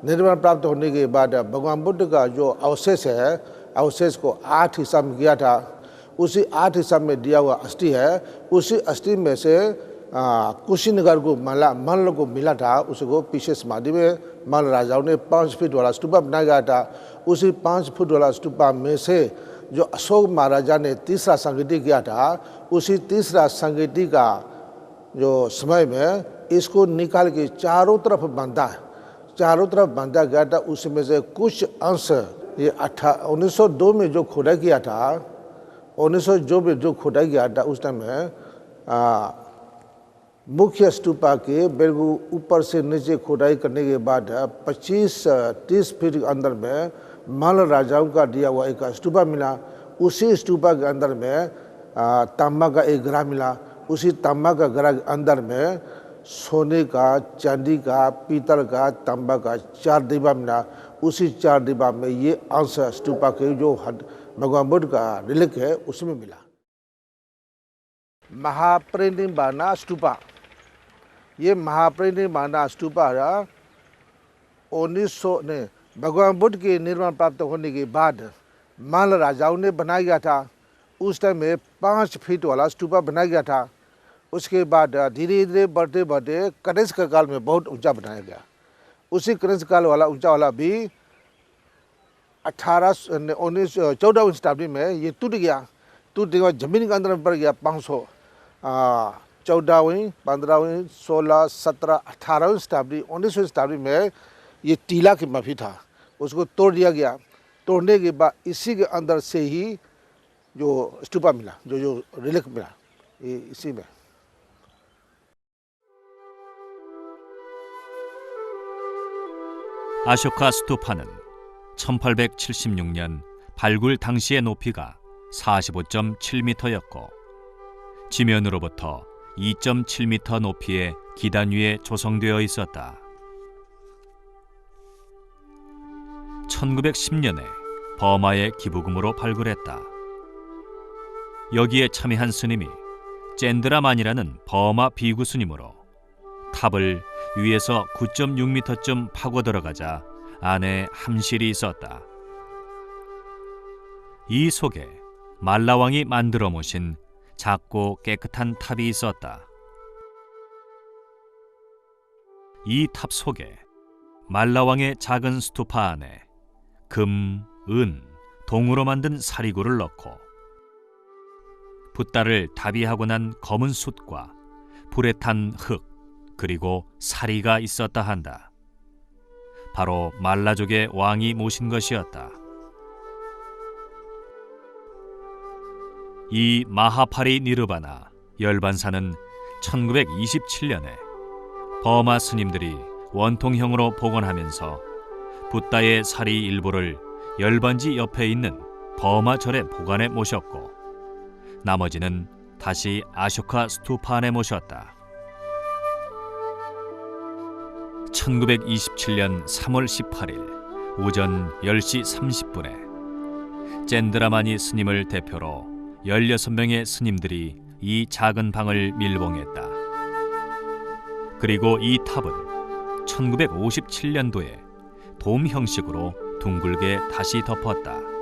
निर्वाण प्राप्त होने के बाद भगवान बुद्ध का जो अवशेष है, अवशेष को 8 हिस्सा में किया था। उसी 8 हिस्सा में दिया हुआ अस्थि है। उसी अस्थि में से कुशीनगर को मल्ल को मिला था। उसको पीछे समाधि में मल्ल राजाओं ने 5 फीट वाला स्तूपा बनाया गया था। उसी 5 फुट वाला स्तूपा में से जो अशोक महाराजा ने तीसरा संगीति किया था, उसी तीसरा संगीति का जो समय में इसको निकाल के चारों तरफ बांधा गया था। उसमें से कुछ अंश ये 1902 में जो खोदाई किया था, 1902 में जो खोदाई किया था उस टाइम में मुख्य स्तूपा के बिल्कुल ऊपर से नीचे खोदाई करने के बाद 25-30 फीट के अंदर में मल्ल राजाओं का दिया हुआ एक स्तूपा मिला। उसी स्तूपा के अंदर में तांबा का एक ग्रह मिला। उसी तांबा का ग्रह के अंदर में सोने का, चांदी का, पीतल का, तांबा का 4 डिब्बा मिला। उसी 4 डिब्बा में ये अंश स्तूपा के जो भगवान बुद्ध का रिलिक है उसमें मिला। महापरिनिर्वाण स्तूपा, ये महापरिनिर्वाण स्तूपा 1900 ने भगवान बुद्ध के निर्वाण प्राप्त होने के बाद मल्ल राजाओं ने बनाया गया था। उस टाइम में 5 फीट वाला स्तूपा बनाया गया था। उसके बाद धीरे धीरे बढ़ते बढ़ते कनिष्क काल में बहुत ऊंचा बनाया गया। उसी कनिष्क काल वाला ऊंचा वाला भी 14वीं शताब्दी में ये टूट गया। टूटने के बाद जमीन के अंदर में पड़ गया। 14वीं, 15वीं, 16, 17, 18वीं शताब्दी, 19वीं शताब्दी में ये टीला की माफी था, उसको तोड़ दिया गया। तोड़ने के बाद इसी के अंदर से ही जो स्तूपा मिला, जो रिलिक मिला, ये इसी में। 아쇼카 스투파는 1876년 발굴 당시의 높이가 45.7m였고 지면으로부터 2.7m 높이의 기단 위에 조성되어 있었다. 1910년에 버마의 기부금으로 발굴했다. 여기에 참여한 스님이 젠드라만이라는 버마 비구 스님으로 탑을 위에서 9.6m쯤 파고 들어가자 안에 함실이 있었다. 이 속에 말라왕이 만들어 모신 작고 깨끗한 탑이 있었다. 이 탑 속에 말라왕의 작은 스투파 안에 금, 은, 동으로 만든 사리구를 넣고 붓다를 다비하고 난 검은 숯과 불에 탄 흙, 그리고 사리가 있었다 한다. 바로 말라족의 왕이 모신 것이었다. 이 마하파리 니르바나 열반사는 1927년에 버마 스님들이 원통형으로 복원하면서 붓다의 사리 일부를 열반지 옆에 있는 버마절에 보관해 모셨고 나머지는 다시 아쇼카 스투파 안에 모셨다. 1927년 3월 18일 오전 10시 30분에 젠드라마니 스님을 대표로 16명의 스님들이 이 작은 방을 밀봉했다. 그리고 이 탑은 1957년도에 돔 형식으로 둥글게 다시 덮었다.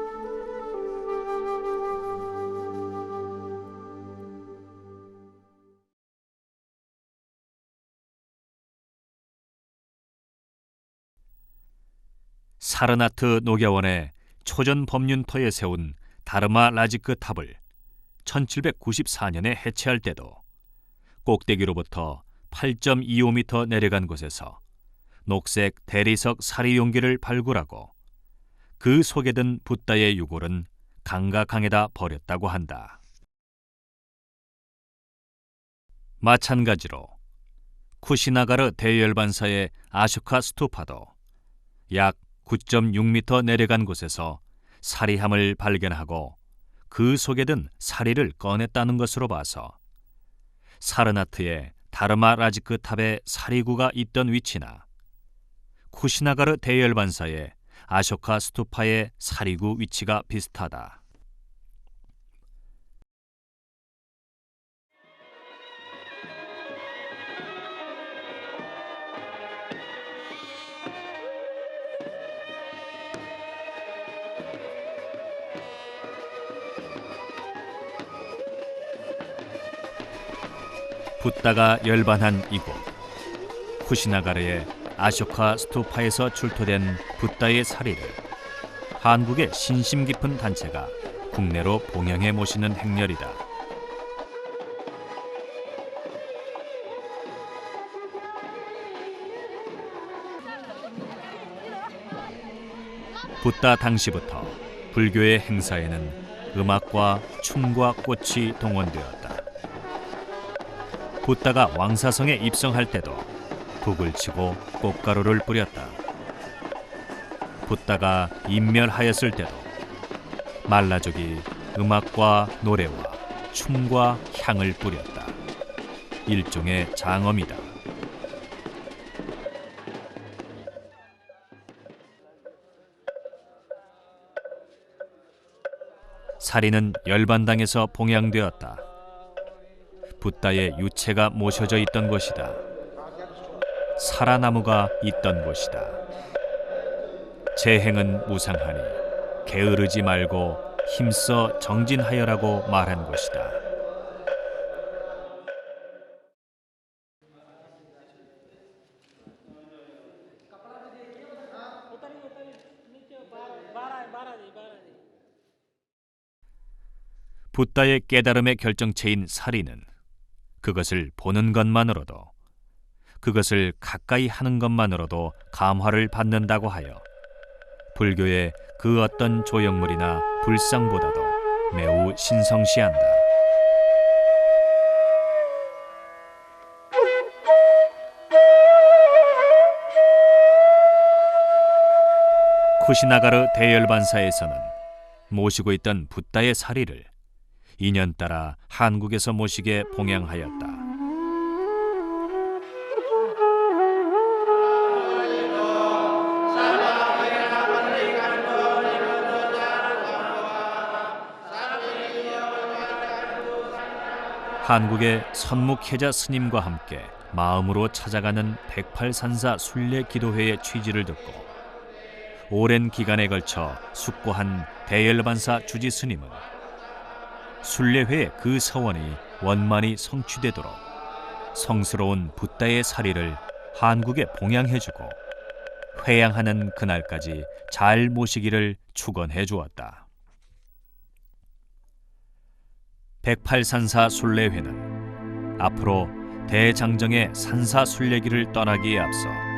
사르나트 녹야원의 초전 법륜터에 세운 다르마 라지크 탑을 1794년에 해체할 때도 꼭대기로부터 8.25m 내려간 곳에서 녹색 대리석 사리 용기를 발굴하고 그 속에 든 붓다의 유골은 강과 강에다 버렸다고 한다. 마찬가지로 쿠시나가르 대열반사의 아쇼카 스투파도 약 9.6m 내려간 곳에서 사리함을 발견하고 그 속에 든 사리를 꺼냈다는 것으로 봐서 사르나트의 다르마 라지크 탑에 사리구가 있던 위치나 쿠시나가르 대열반사의 아쇼카 스투파의 사리구 위치가 비슷하다. 붓다가 열반한 이곳 쿠시나가르의 아쇼카 스투파에서 출토된 붓다의 사리를 한국의 신심 깊은 단체가 국내로 봉양해 모시는 행렬이다. 붓다 당시부터 불교의 행사에는 음악과 춤과 꽃이 동원되었다. 붓다가 왕사성에 입성할 때도 북을 치고 꽃가루를 뿌렸다. 붓다가 인멸하였을 때도 말라족이 음악과 노래와 춤과 향을 뿌렸다. 일종의 장엄이다. 사리는 열반당에서 봉양되었다. 붓다의 유체가 모셔져 있던 곳이다. 사라나무가 있던 곳이다. 재행은 무상하니 게으르지 말고 힘써 정진하여라고 말한 곳이다. 붓다의 깨달음의 결정체인 사리는 그것을 보는 것만으로도, 그것을 가까이 하는 것만으로도 감화를 받는다고 하여 불교의 그 어떤 조형물이나 불상보다도 매우 신성시한다. 쿠시나가르 대열반사에서는 모시고 있던 붓다의 사리를 인연따라 한국에서 모시게 봉양하였다. 한국의 선묵혜자 스님과 함께 마음으로 찾아가는 108산사 순례 기도회의 취지를 듣고 오랜 기간에 걸쳐 숙고한 대열반사 주지 스님은 순례회의 그 서원이 원만히 성취되도록 성스러운 붓다의 사리를 한국에 봉양해주고 회양하는 그날까지 잘 모시기를 축원해 주었다. 108산사 순례회는 앞으로 대장정의 산사 순례길을 떠나기에 앞서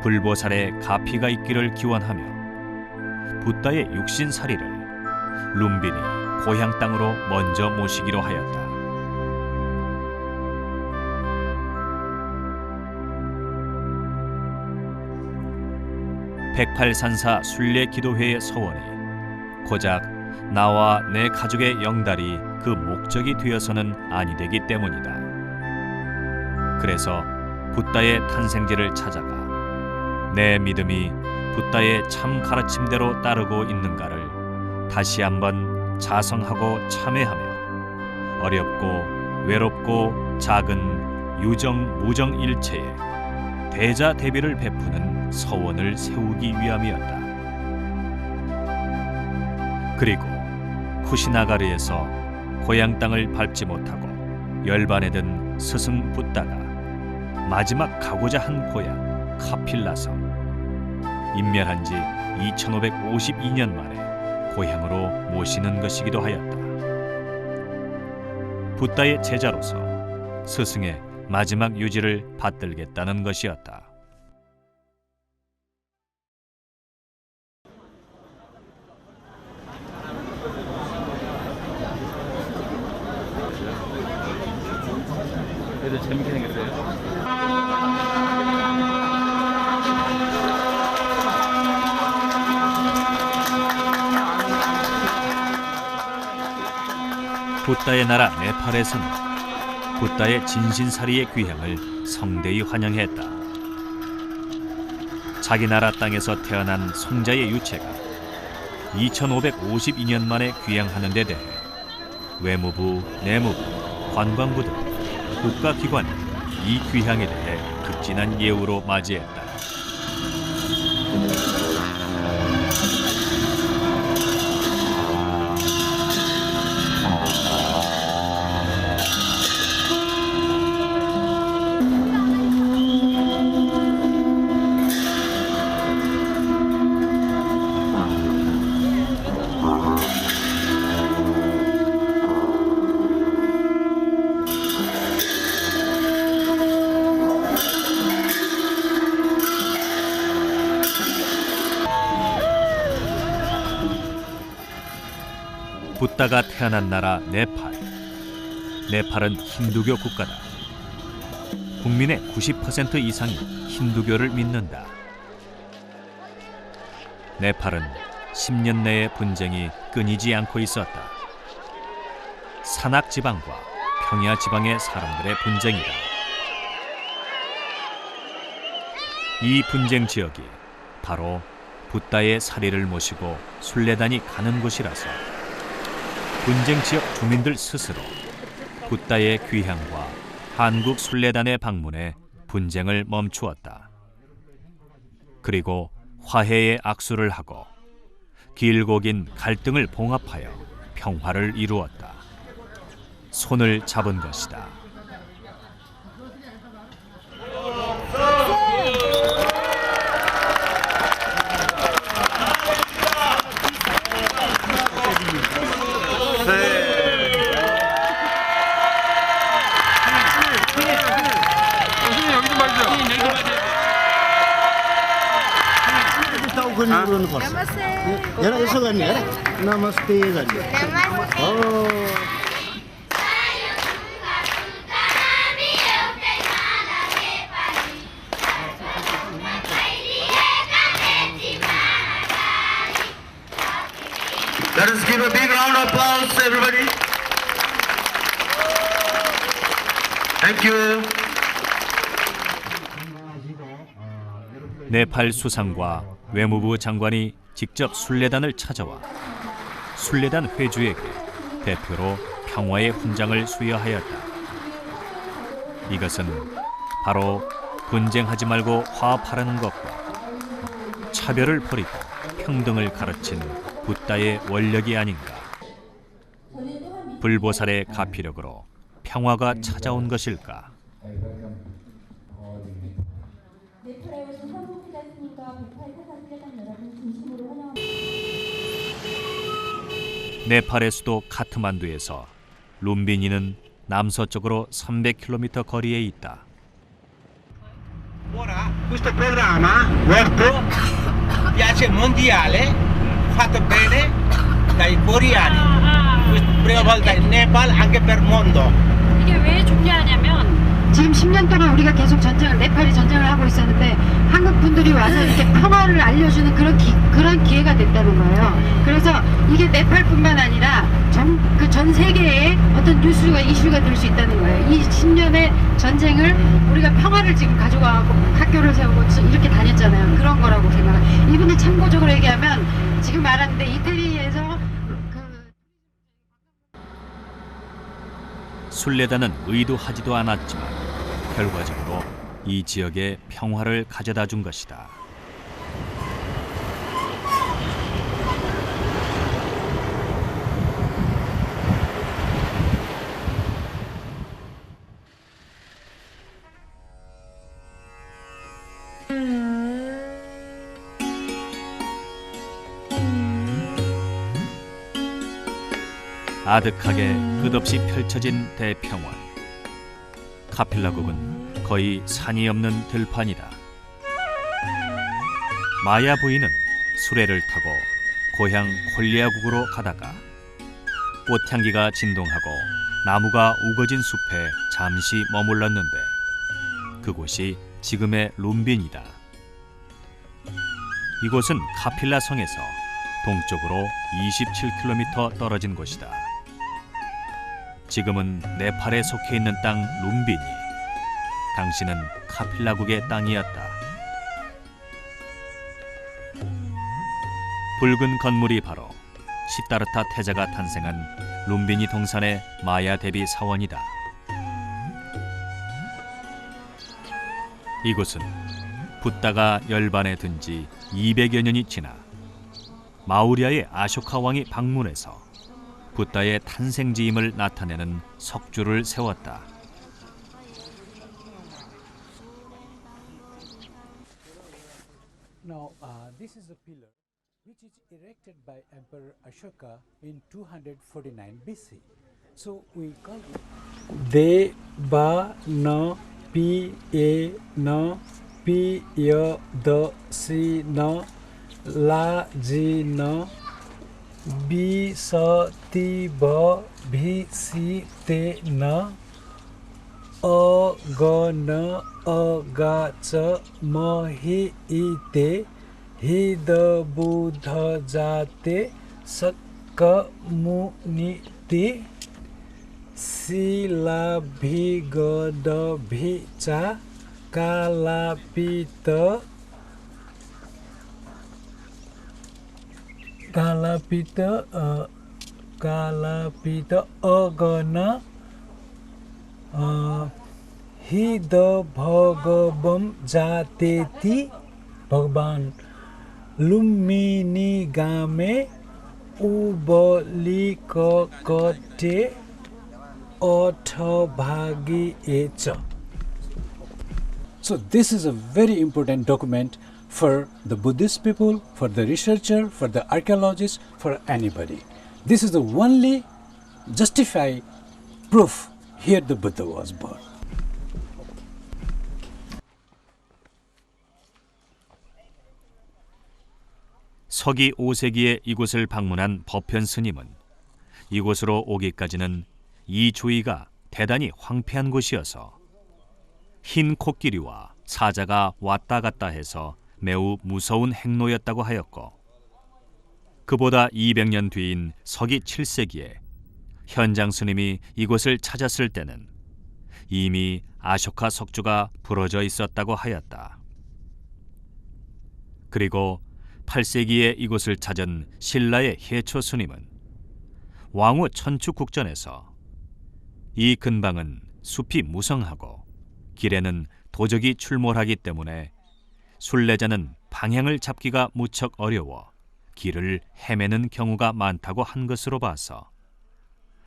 불보살의 가피가 있기를 기원하며 붓다의 육신사리를 룸비니 고향 땅으로 먼저 모시기로 하였다. 108산사 순례기도회의 서원이 고작 나와 내 가족의 영달이 그 목적이 되어서는 아니 되기 때문이다. 그래서 붓다의 탄생지를 찾아가 내 믿음이 붓다의 참 가르침대로 따르고 있는가를 다시 한번 자성하고 참회하며 어렵고 외롭고 작은 유정 무정 일체에 대자 대비를 베푸는 서원을 세우기 위함이었다. 그리고 쿠시나가르에서 고향 땅을 밟지 못하고 열반에 든 스승 붓다가 마지막 가고자 한 고향 카필라섬, 임멸한 지 2552년 만에 고향으로 모시는 것이기도 하였다. 붓다의 제자로서 스승의 마지막 유지를 받들겠다는 것이었다. 그래도 재밌게 생겼어요. 붓다의 나라 네팔에서는 붓다의 진신사리의 귀향을 성대히 환영했다. 자기 나라 땅에서 태어난 손자의 유체가 2552년 만에 귀향하는 데 대해 외무부, 내무부, 관광부 등 국가기관이 이 귀향에 대해 극진한 예우로 맞이했다. 붓다가 태어난 나라 네팔. 네팔은 힌두교 국가다. 국민의 90% 이상이 힌두교를 믿는다. 네팔은 10년 내에 분쟁이 끊이지 않고 있었다. 산악 지방과 평야 지방의 사람들의 분쟁이다. 이 분쟁 지역이 바로 붓다의 사리를 모시고 순례단이 가는 곳이라서 분쟁 지역 주민들 스스로 붓다의 귀향과 한국 순례단의 방문에 분쟁을 멈추었다. 그리고 화해의 악수를 하고 길고 긴 갈등을 봉합하여 평화를 이루었다. 손을 잡은 것이다. यसो गर्ने है नमस्ते गर्ने Let us give a big round of applause, everybody. Thank you. 네팔 수상과 외무부 장관이 직접 순례단을 찾아와 순례단 회주에게 대표로 평화의 훈장을 수여하였다. 이것은 바로 분쟁하지 말고 화합하라는 것과 차별을 버리고 평등을 가르친 붓다의 원력이 아닌가. 불보살의 가피력으로 평화가 찾아온 것일까. 네팔의 수도 카트만두에서 룸비니는 남서쪽으로 300km 거리에 있다. Ora, questo programma vostro piace mondiale, fatto bene dai coreani. Prima volta in Nepal, anche per mondo. 이게 왜 중요하냐면 지금 10년 동안 우리가 계속 네팔이 전쟁을 하고 있었는데 한국 분들이 와서 이렇게 평화를 알려주는 그런 기회가 됐다는 거예요. 그래서 이게 네팔뿐만 아니라 전 세계에 어떤 이슈가 될 수 있다는 거예요. 이 10년의 전쟁을 우리가 평화를 지금 가져가고 학교를 세우고 이렇게 다녔잖아요. 그런 거라고 생각해요. 이분은 참고적으로 얘기하면 지금 말하는데 이태리에서 순례단은 의도하지도 않았지만 결과적으로 이 지역에 평화를 가져다 준 것이다. 아득하게 끝없이 펼쳐진 대평원. 카필라국은 거의 산이 없는 들판이다. 마야 부인은 수레를 타고 고향 콜리아국으로 가다가 꽃향기가 진동하고 나무가 우거진 숲에 잠시 머물렀는데 그곳이 지금의 룸빈이다. 이곳은 카필라 성에서 동쪽으로 27km 떨어진 곳이다. 지금은 네팔에 속해 있는 땅 룸빈이 당시는 카필라국의 땅이었다. 붉은 건물이 바로 시타르타 태자가 탄생한 룸비니 동산의 마야 대비 사원이다. 이곳은 붓다가 열반에 든 지 200여 년이 지나 마우리아의 아쇼카 왕이 방문해서 붓다의 탄생지임을 나타내는 석주를 세웠다. Now, this is a pillar which is erected by Emperor Ashoka in 249 BC. So we call it De Ba Na Pi E Na Pi Ya Da Si Na La Ji Na Bi Sa Ti Ba Bhi Si Te Na A Ga Na A Ga Cha Ma Hi I Te Hi Da Bu Dha Ja Te Sak Ka Mu Ni Ti Si La Bhi Ga Da Bhi Cha Ka La Pi Ta Agana Hi Da Bhagabam Jateti Bhagavan Lumini Game Ubali Kakate Othabhagi Echa. So this is a very important document for the Buddhist people, for the researcher, for the archaeologist, for anybody. This is the only justified proof here the Buddha was born. 서기 5세기에 이곳을 방문한 법현 스님은 이곳으로 오기까지는 이 조이가 대단히 황폐한 곳이어서 흰 코끼리와 사자가 왔다 갔다 해서 매우 무서운 행로였다고 하였고, 그보다 200년 뒤인 서기 7세기에 현장 스님이 이곳을 찾았을 때는 이미 아쇼카 석주가 부러져 있었다고 하였다. 그리고 8세기에 이곳을 찾은 신라의 해초 스님은 왕후 천추국전에서 이 근방은 숲이 무성하고 길에는 도적이 출몰하기 때문에 순례자는 방향을 잡기가 무척 어려워 길을 헤매는 경우가 많다고 한 것으로 봐서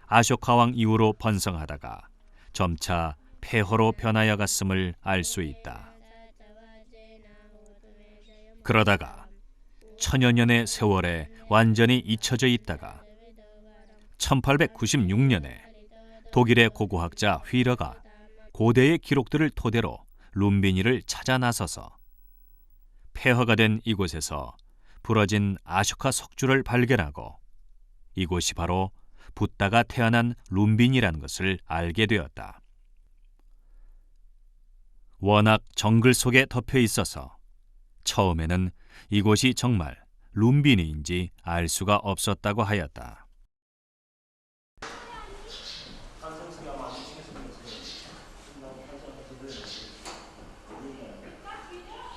아쇼카 왕 이후로 번성하다가 점차 폐허로 변하여 갔음을 알 수 있다. 그러다가 천여 년의 세월에 완전히 잊혀져 있다가 1896년에 독일의 고고학자 휘러가 고대의 기록들을 토대로 룸비니를 찾아 나서서 폐허가 된 이곳에서 부러진 아쇼카 석주를 발견하고 이곳이 바로 붓다가 태어난 룸비니라는 것을 알게 되었다. 워낙 정글 속에 덮여 있어서 처음에는 이곳이 정말 룸비니인지 알 수가 없었다고 하였다.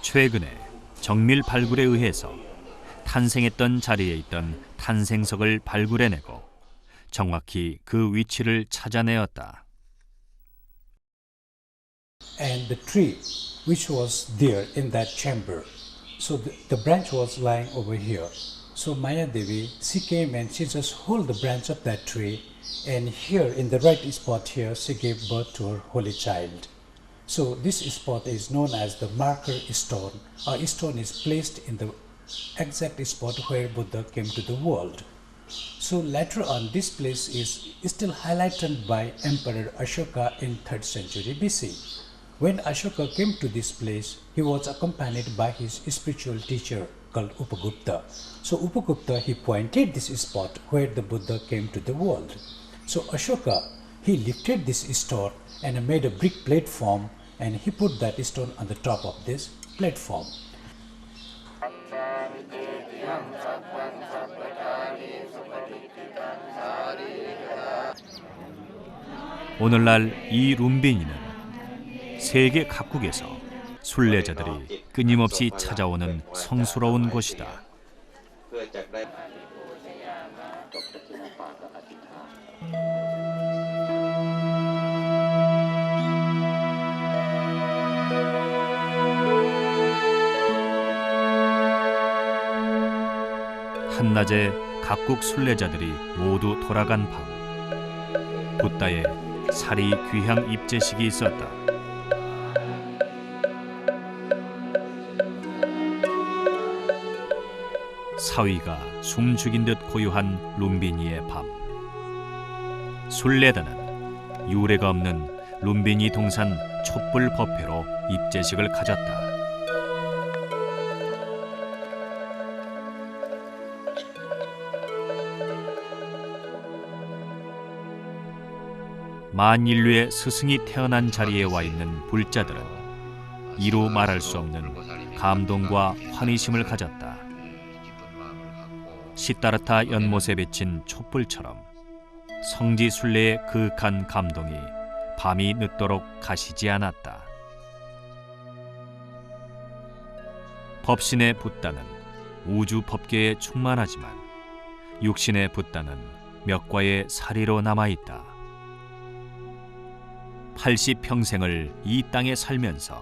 최근에 정밀 발굴에 의해서 탄생했던 자리에 있던 탄생석을 발굴해내고 정확히 그 위치를 찾아내었다. And the tree which was there in that chamber, so the branch was lying over here. So Maya Devi, she came and she just hold the branch of that tree, and here in the right spot here she gave birth to her holy child. So this spot is known as the marker stone. A stone is placed in the exact spot where Buddha came to the world. So later on, this place is still highlighted by Emperor Ashoka in 3rd century BC. When Ashoka came to this place, he was accompanied by his spiritual teacher called Upagupta. So Upagupta, he pointed this spot where the Buddha came to the world. So Ashoka, he lifted this stone and made a brick platform, and he put that stone on the top of this platform. 오늘날 이 룸비니는 세계 각국에서 순례자들이 끊임없이 찾아오는 성스러운 곳이다. 한낮에 각국 순례자들이 모두 돌아간 밤, 붓다의 사리 귀향 입제식이 있었다. 사위가 숨 죽인 듯 고요한 룸비니의 밤. 순례단은 유례가 없는 룸비니 동산 촛불 법회로 입제식을 가졌다. 만인류의 스승이 태어난 자리에 와 있는 불자들은 이루 말할 수 없는 감동과 환희심을 가졌다. 시타르타 연못에 비친 촛불처럼 성지 순례의 그윽한 감동이 밤이 늦도록 가시지 않았다. 법신의 붓다는 우주 법계에 충만하지만 육신의 붓다는 몇 과의 사리로 남아있다. 80평생을 이 땅에 살면서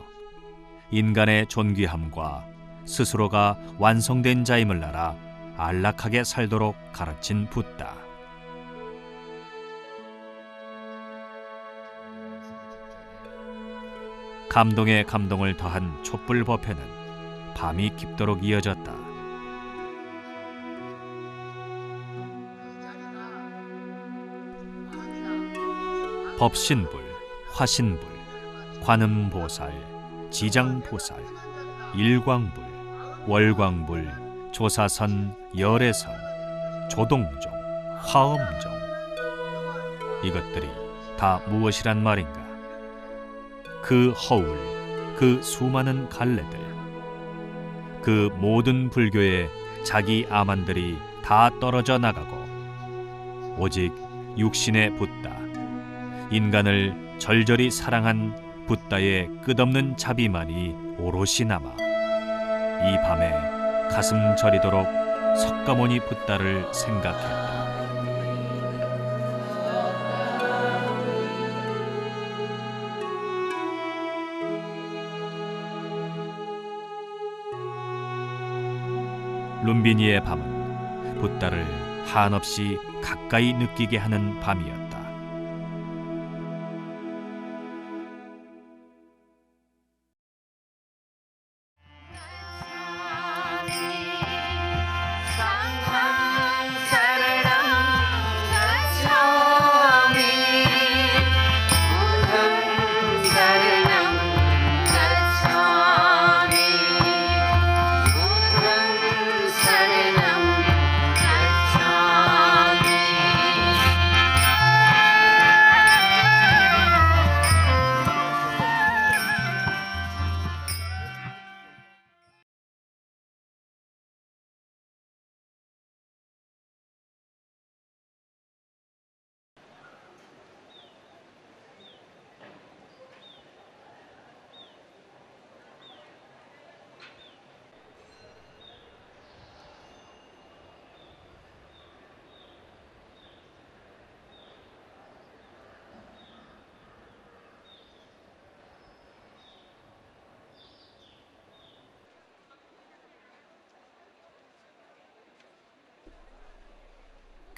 인간의 존귀함과 스스로가 완성된 자임을 알아 안락하게 살도록 가르친 붓다. 감동에 감동을 더한 촛불 법회는 밤이 깊도록 이어졌다. 법신불, 화신불, 관음보살, 지장보살, 일광불, 월광불, 조사선, 열애선, 조동종, 화엄종, 이것들이 다 무엇이란 말인가? 그 허울, 그 수많은 갈래들, 그 모든 불교의 자기 아만들이 다 떨어져 나가고 오직 육신의 붓다, 인간을 절절히 사랑한 붓다의 끝없는 자비만이 오롯이 남아 이 밤에 가슴 저리도록 석가모니 붓다를 생각했다. 룸비니의 밤은 붓다를 한없이 가까이 느끼게 하는 밤이었다.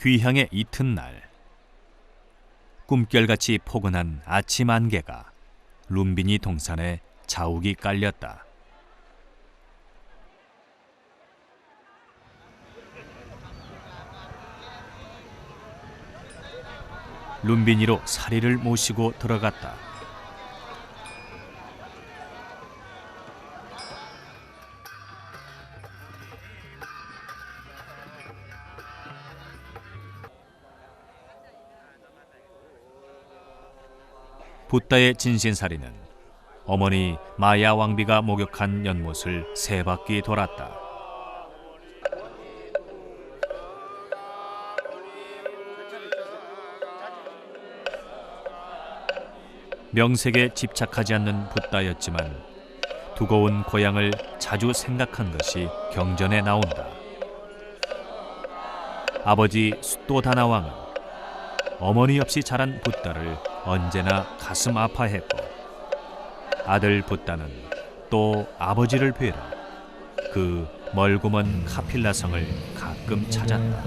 귀향의 이튿날, 꿈결같이 포근한 아침 안개가 룸비니 동산에 자욱이 깔렸다. 룸비니로 사리를 모시고 들어갔다. 붓다의 진신사리는 어머니 마야 왕비가 목욕한 연못을 세 바퀴 돌았다. 명색에 집착하지 않는 붓다였지만 두고온 고향을 자주 생각한 것이 경전에 나온다. 아버지 숫도다나 왕은 어머니 없이 자란 붓다를 언제나 가슴 아파했고, 아들 붓다는 또 아버지를 뵈러 그 멀고 먼 카필라성을 가끔 찾았다.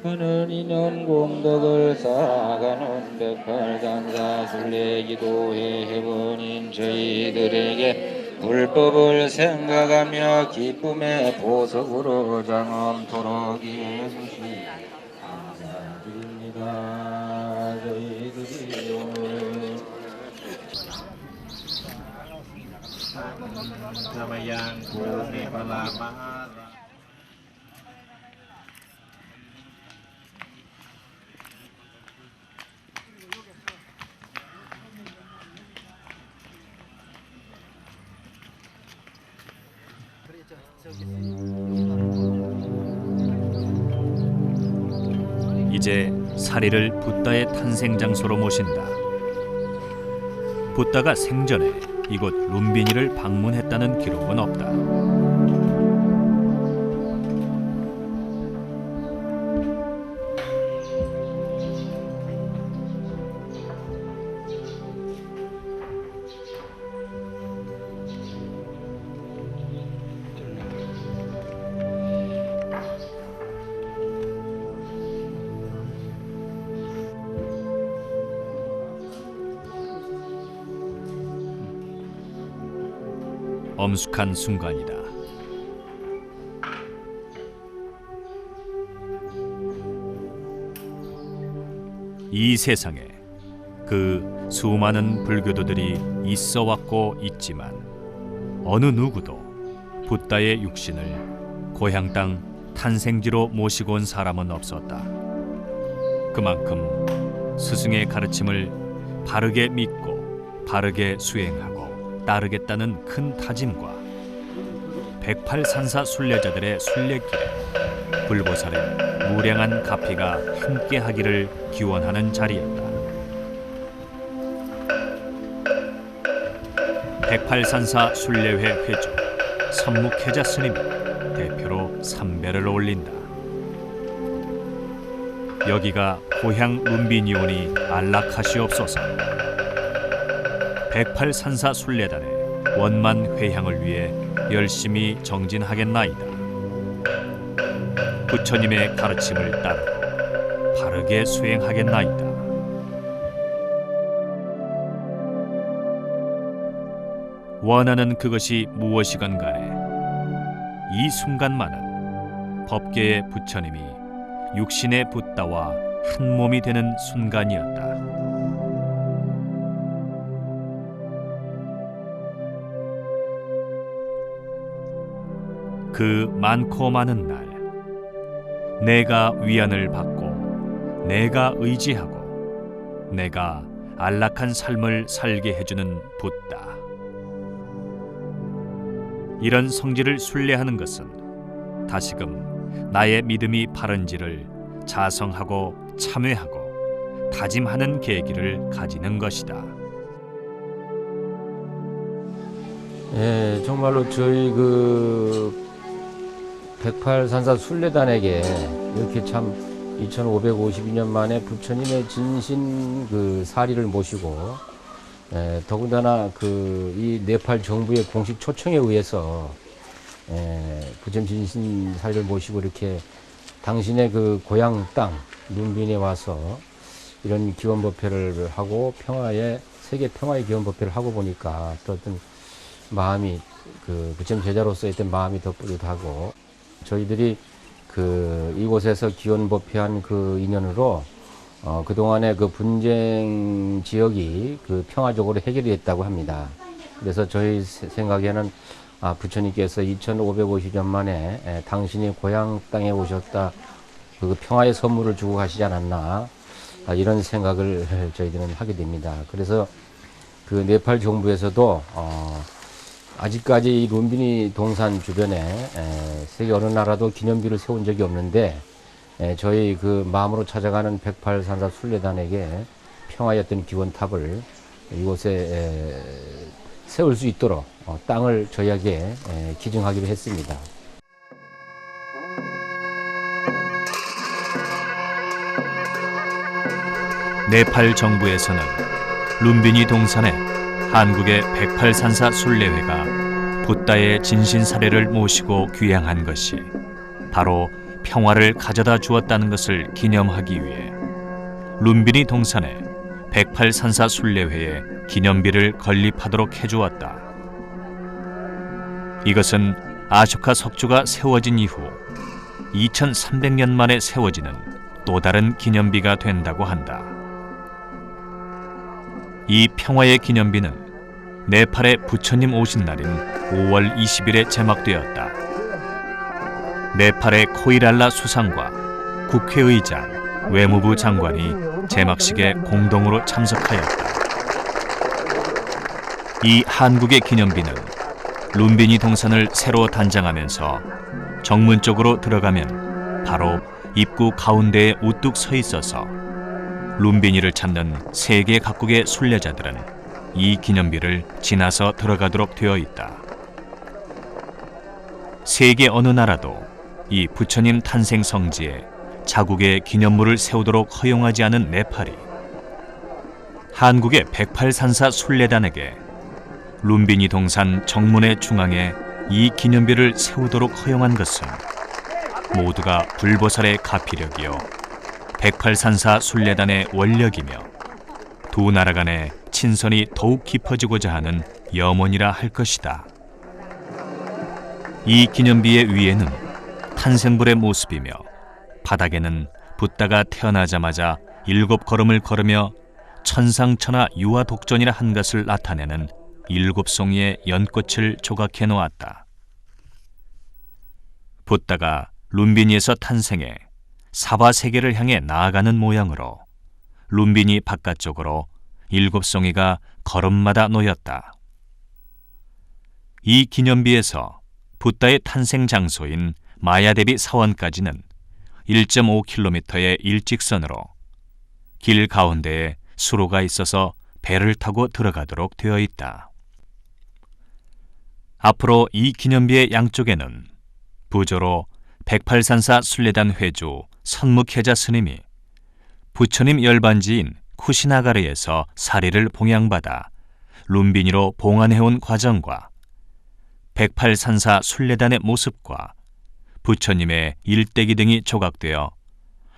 그는 이년 공덕을 쌓아가는 108강사 순례기도회 해본인 저희들에게 불법을 생각하며 기쁨의 보석으로 장엄토록 예수시 감사드립니다. 저희들이 오늘 Samayan Bumi Palama 이제 사리를 붓다의 탄생 장소로 모신다. 붓다가 생전에 이곳 룸비니를 방문했다는 기록은 없다. 엄숙한 순간이다. 이 세상에 그 수많은 불교도들이 있어 왔고 있지만 어느 누구도 붓다의 육신을 고향 땅 탄생지로 모시고 온 사람은 없었다. 그만큼 스승의 가르침을 바르게 믿고 바르게 수행하고 따르겠다는 큰 다짐과 108산사 순례자들의 순례길에 불보살의 무량한 가피가 함께하기를 기원하는 자리였다. 108산사 순례회 회주 선묵혜자 스님이 대표로 삼배를 올린다. 여기가 고향 룸비니오니 안락하시옵소서. 108산사 순례단의 원만 회향을 위해 열심히 정진하겠나이다. 부처님의 가르침을 따라 바르게 수행하겠나이다. 원하는 그것이 무엇이건 간에 이 순간만은 법계의 부처님이 육신의 붓다와 한 몸이 되는 순간이었다. 그 많고 많은 날, 내가 위안을 받고 내가 의지하고 내가 안락한 삶을 살게 해주는 붓다. 이런 성질을 순례하는 것은 다시금 나의 믿음이 바른지를 자성하고 참회하고 다짐하는 계기를 가지는 것이다. 예, 정말로 저희 108산사 순례단에게 이렇게 참 2552년 만에 부처님의 진신 사리를 모시고, 더군다나 이 네팔 정부의 공식 초청에 의해서 부처님 진신 사리를 모시고 이렇게 당신의 고향 땅 룸빈에 와서 이런 기원법회를 하고 세계 평화의 기원법회를 하고 보니까 또 어떤 마음이 부처님 제자로서의 어떤 마음이 더 뿌듯하고, 저희들이 이곳에서 기원법회한 인연으로 그동안의 분쟁 지역이 평화적으로 해결이 됐다고 합니다. 그래서 저희 생각에는 부처님께서 2550년 만에 당신이 고향 땅에 오셨다, 평화의 선물을 주고 가시지 않았나, 이런 생각을 저희들은 하게 됩니다. 그래서 네팔 정부에서도 아직까지 이 룸비니 동산 주변에 세계 어느 나라도 기념비를 세운 적이 없는데, 저희 마음으로 찾아가는 108산사 순례단에게 평화의 어떤 기원탑을 이곳에 세울 수 있도록 땅을 저희에게 기증하기로 했습니다. 네팔 정부에서는 룸비니 동산에 한국의 108산사 순례회가 붓다의 진신 사례를 모시고 귀향한 것이 바로 평화를 가져다 주었다는 것을 기념하기 위해 룸비니 동산에 108산사 순례회의 기념비를 건립하도록 해주었다. 이것은 아쇼카 석주가 세워진 이후 2300년 만에 세워지는 또 다른 기념비가 된다고 한다. 이 평화의 기념비는 네팔에 부처님 오신 날인 5월 20일에 제막되었다. 네팔의 코이랄라 수상과 국회의장, 외무부 장관이 제막식에 공동으로 참석하였다. 이 한국의 기념비는 룸비니 동산을 새로 단장하면서 정문 쪽으로 들어가면 바로 입구 가운데에 우뚝 서 있어서 룸비니를 찾는 세계 각국의 순례자들은 이 기념비를 지나서 들어가도록 되어 있다. 세계 어느 나라도 이 부처님 탄생 성지에 자국의 기념물을 세우도록 허용하지 않은 네팔이 한국의 108산사 순례단에게 룸비니 동산 정문의 중앙에 이 기념비를 세우도록 허용한 것은 모두가 불보살의 가피력이요 108산사 순례단의 원력이며 두 나라 간의 친선이 더욱 깊어지고자 하는 염원이라 할 것이다. 이 기념비의 위에는 탄생불의 모습이며 바닥에는 붓다가 태어나자마자 7걸음을 걸으며 천상천하 유아독전이라 한 것을 나타내는 7송이의 연꽃을 조각해 놓았다. 붓다가 룸비니에서 탄생해 사바세계를 향해 나아가는 모양으로 룸비니 바깥쪽으로 7송이가 걸음마다 놓였다. 이 기념비에서 붓다의 탄생 장소인 마야데비 사원까지는 1.5km의 일직선으로 길 가운데에 수로가 있어서 배를 타고 들어가도록 되어 있다. 앞으로 이 기념비의 양쪽에는 부조로 108산사 순례단 회주 선묵혜자 스님이 부처님 열반지인 쿠시나가르에서 사리를 봉양받아 룸비니로 봉안해온 과정과 108산사 순례단의 모습과 부처님의 일대기 등이 조각되어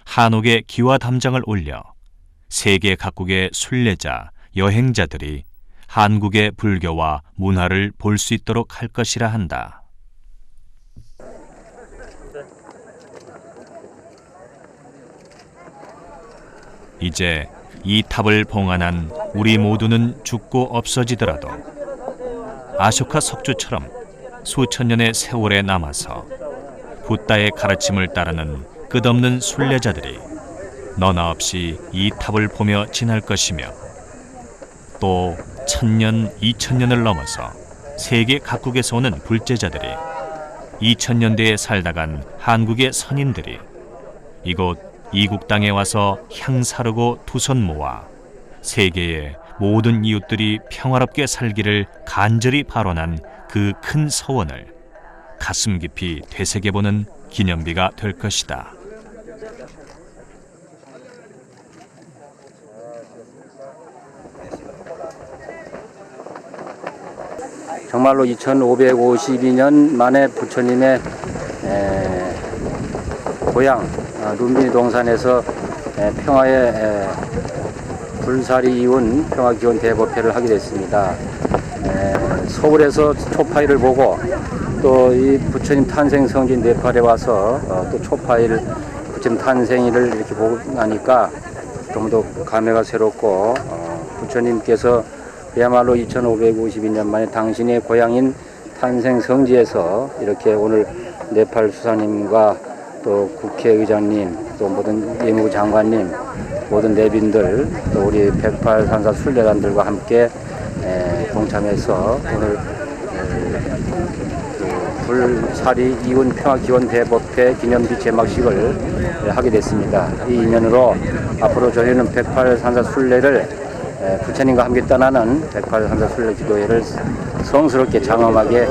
한옥에 기와 담장을 올려 세계 각국의 순례자, 여행자들이 한국의 불교와 문화를 볼 수 있도록 할 것이라 한다. 이제 이 탑을 봉안한 우리 모두는 죽고 없어지더라도 아쇼카 석주처럼 수천 년의 세월에 남아서 붓다의 가르침을 따르는 끝없는 순례자들이 너나 없이 이 탑을 보며 지날 것이며 또 1000년, 2000년을 넘어서 세계 각국에서 오는 불제자들이 2000년대에 살다 간 한국의 선인들이 이곳 이국 땅에 와서 향 사르고 두손 모아 세계의 모든 이웃들이 평화롭게 살기를 간절히 발언한 그 큰 서원을 가슴 깊이 되새겨보는 기념비가 될 것이다. 정말로 2552년 만에 부처님의 고향 룸비니 동산에서 평화의 불사리 이룬 평화기원 대법회를 하게 됐습니다. 서울에서 초파일을 보고 또 이 부처님 탄생 성지인 네팔에 와서 또 초파일 부처님 탄생일을 이렇게 보고 나니까 너무도 감회가 새롭고 부처님께서 그야말로 2552년 만에 당신의 고향인 탄생 성지에서 이렇게 오늘 네팔 수사님과 또 국회의장님 또 모든 예무부 장관님 모든 내빈들 또 우리 108산사 순례단들과 함께 동참해서 오늘 불사리 이훈 평화기원 대법회 기념비 제막식을 하게 됐습니다. 이 인연으로 앞으로 저희는 108산사 순례를 부처님과 함께 떠나는 108산사 순례 기도회를 성스럽게 장엄하게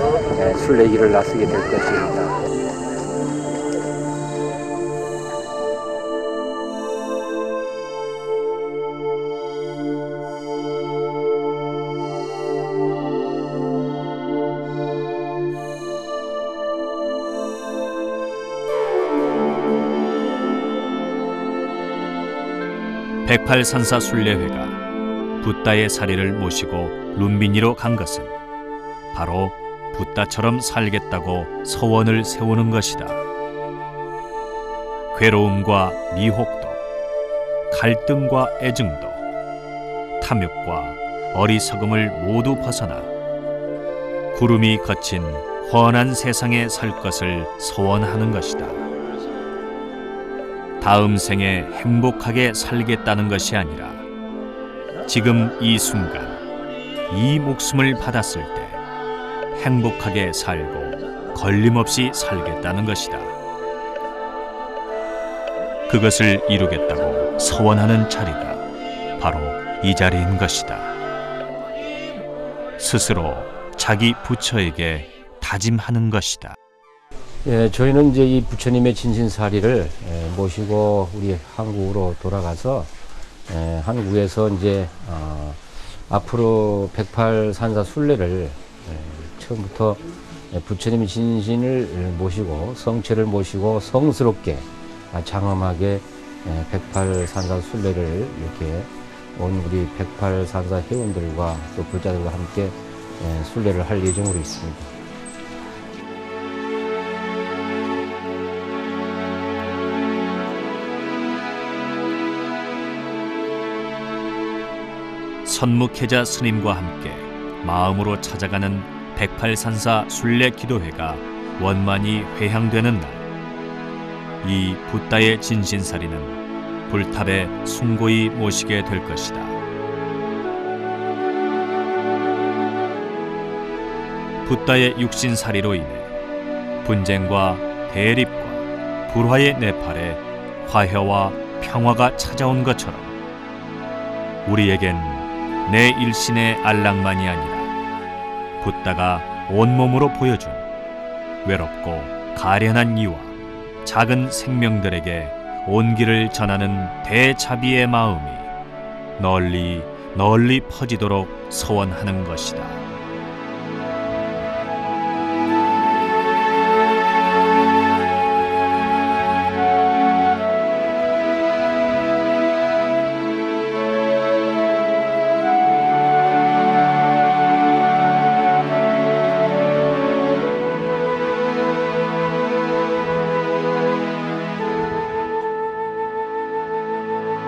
순례길을 나서게 될 것입니다. 백팔산사 순례회가 붓다의 사리를 모시고 룸비니로 간 것은 바로 붓다처럼 살겠다고 서원을 세우는 것이다. 괴로움과 미혹도, 갈등과 애증도, 탐욕과 어리석음을 모두 벗어나 구름이 거친 환한 세상에 살 것을 소원하는 것이다. 다음 생에 행복하게 살겠다는 것이 아니라 지금 이 순간 이 목숨을 받았을 때 행복하게 살고 걸림없이 살겠다는 것이다. 그것을 이루겠다고 서원하는 자리가 바로 이 자리인 것이다. 스스로 자기 부처에게 다짐하는 것이다. 예, 저희는 이제 이 부처님의 진신사리를 모시고 우리 한국으로 돌아가서 한국에서 이제 앞으로 108산사 순례를 처음부터 부처님의 진신을 모시고 성체를 모시고 성스럽게 장엄하게 108산사 순례를 이렇게 온 우리 108산사 회원들과 또 불자들과 함께 순례를 할 예정으로 있습니다. 선묵혜자 스님과 함께 마음으로 찾아가는 108산사 순례 기도회가 원만히 회향되는 날, 이 붓다의 진신사리는 불탑에 숭고히 모시게 될 것이다. 붓다의 육신사리로 인해 분쟁과 대립과 불화의 네팔에 화해와 평화가 찾아온 것처럼 우리에겐 내 일신의 안락만이 아니라 붓다가 온몸으로 보여준 외롭고 가련한 이와 작은 생명들에게 온기를 전하는 대자비의 마음이 널리 널리 퍼지도록 소원하는 것이다.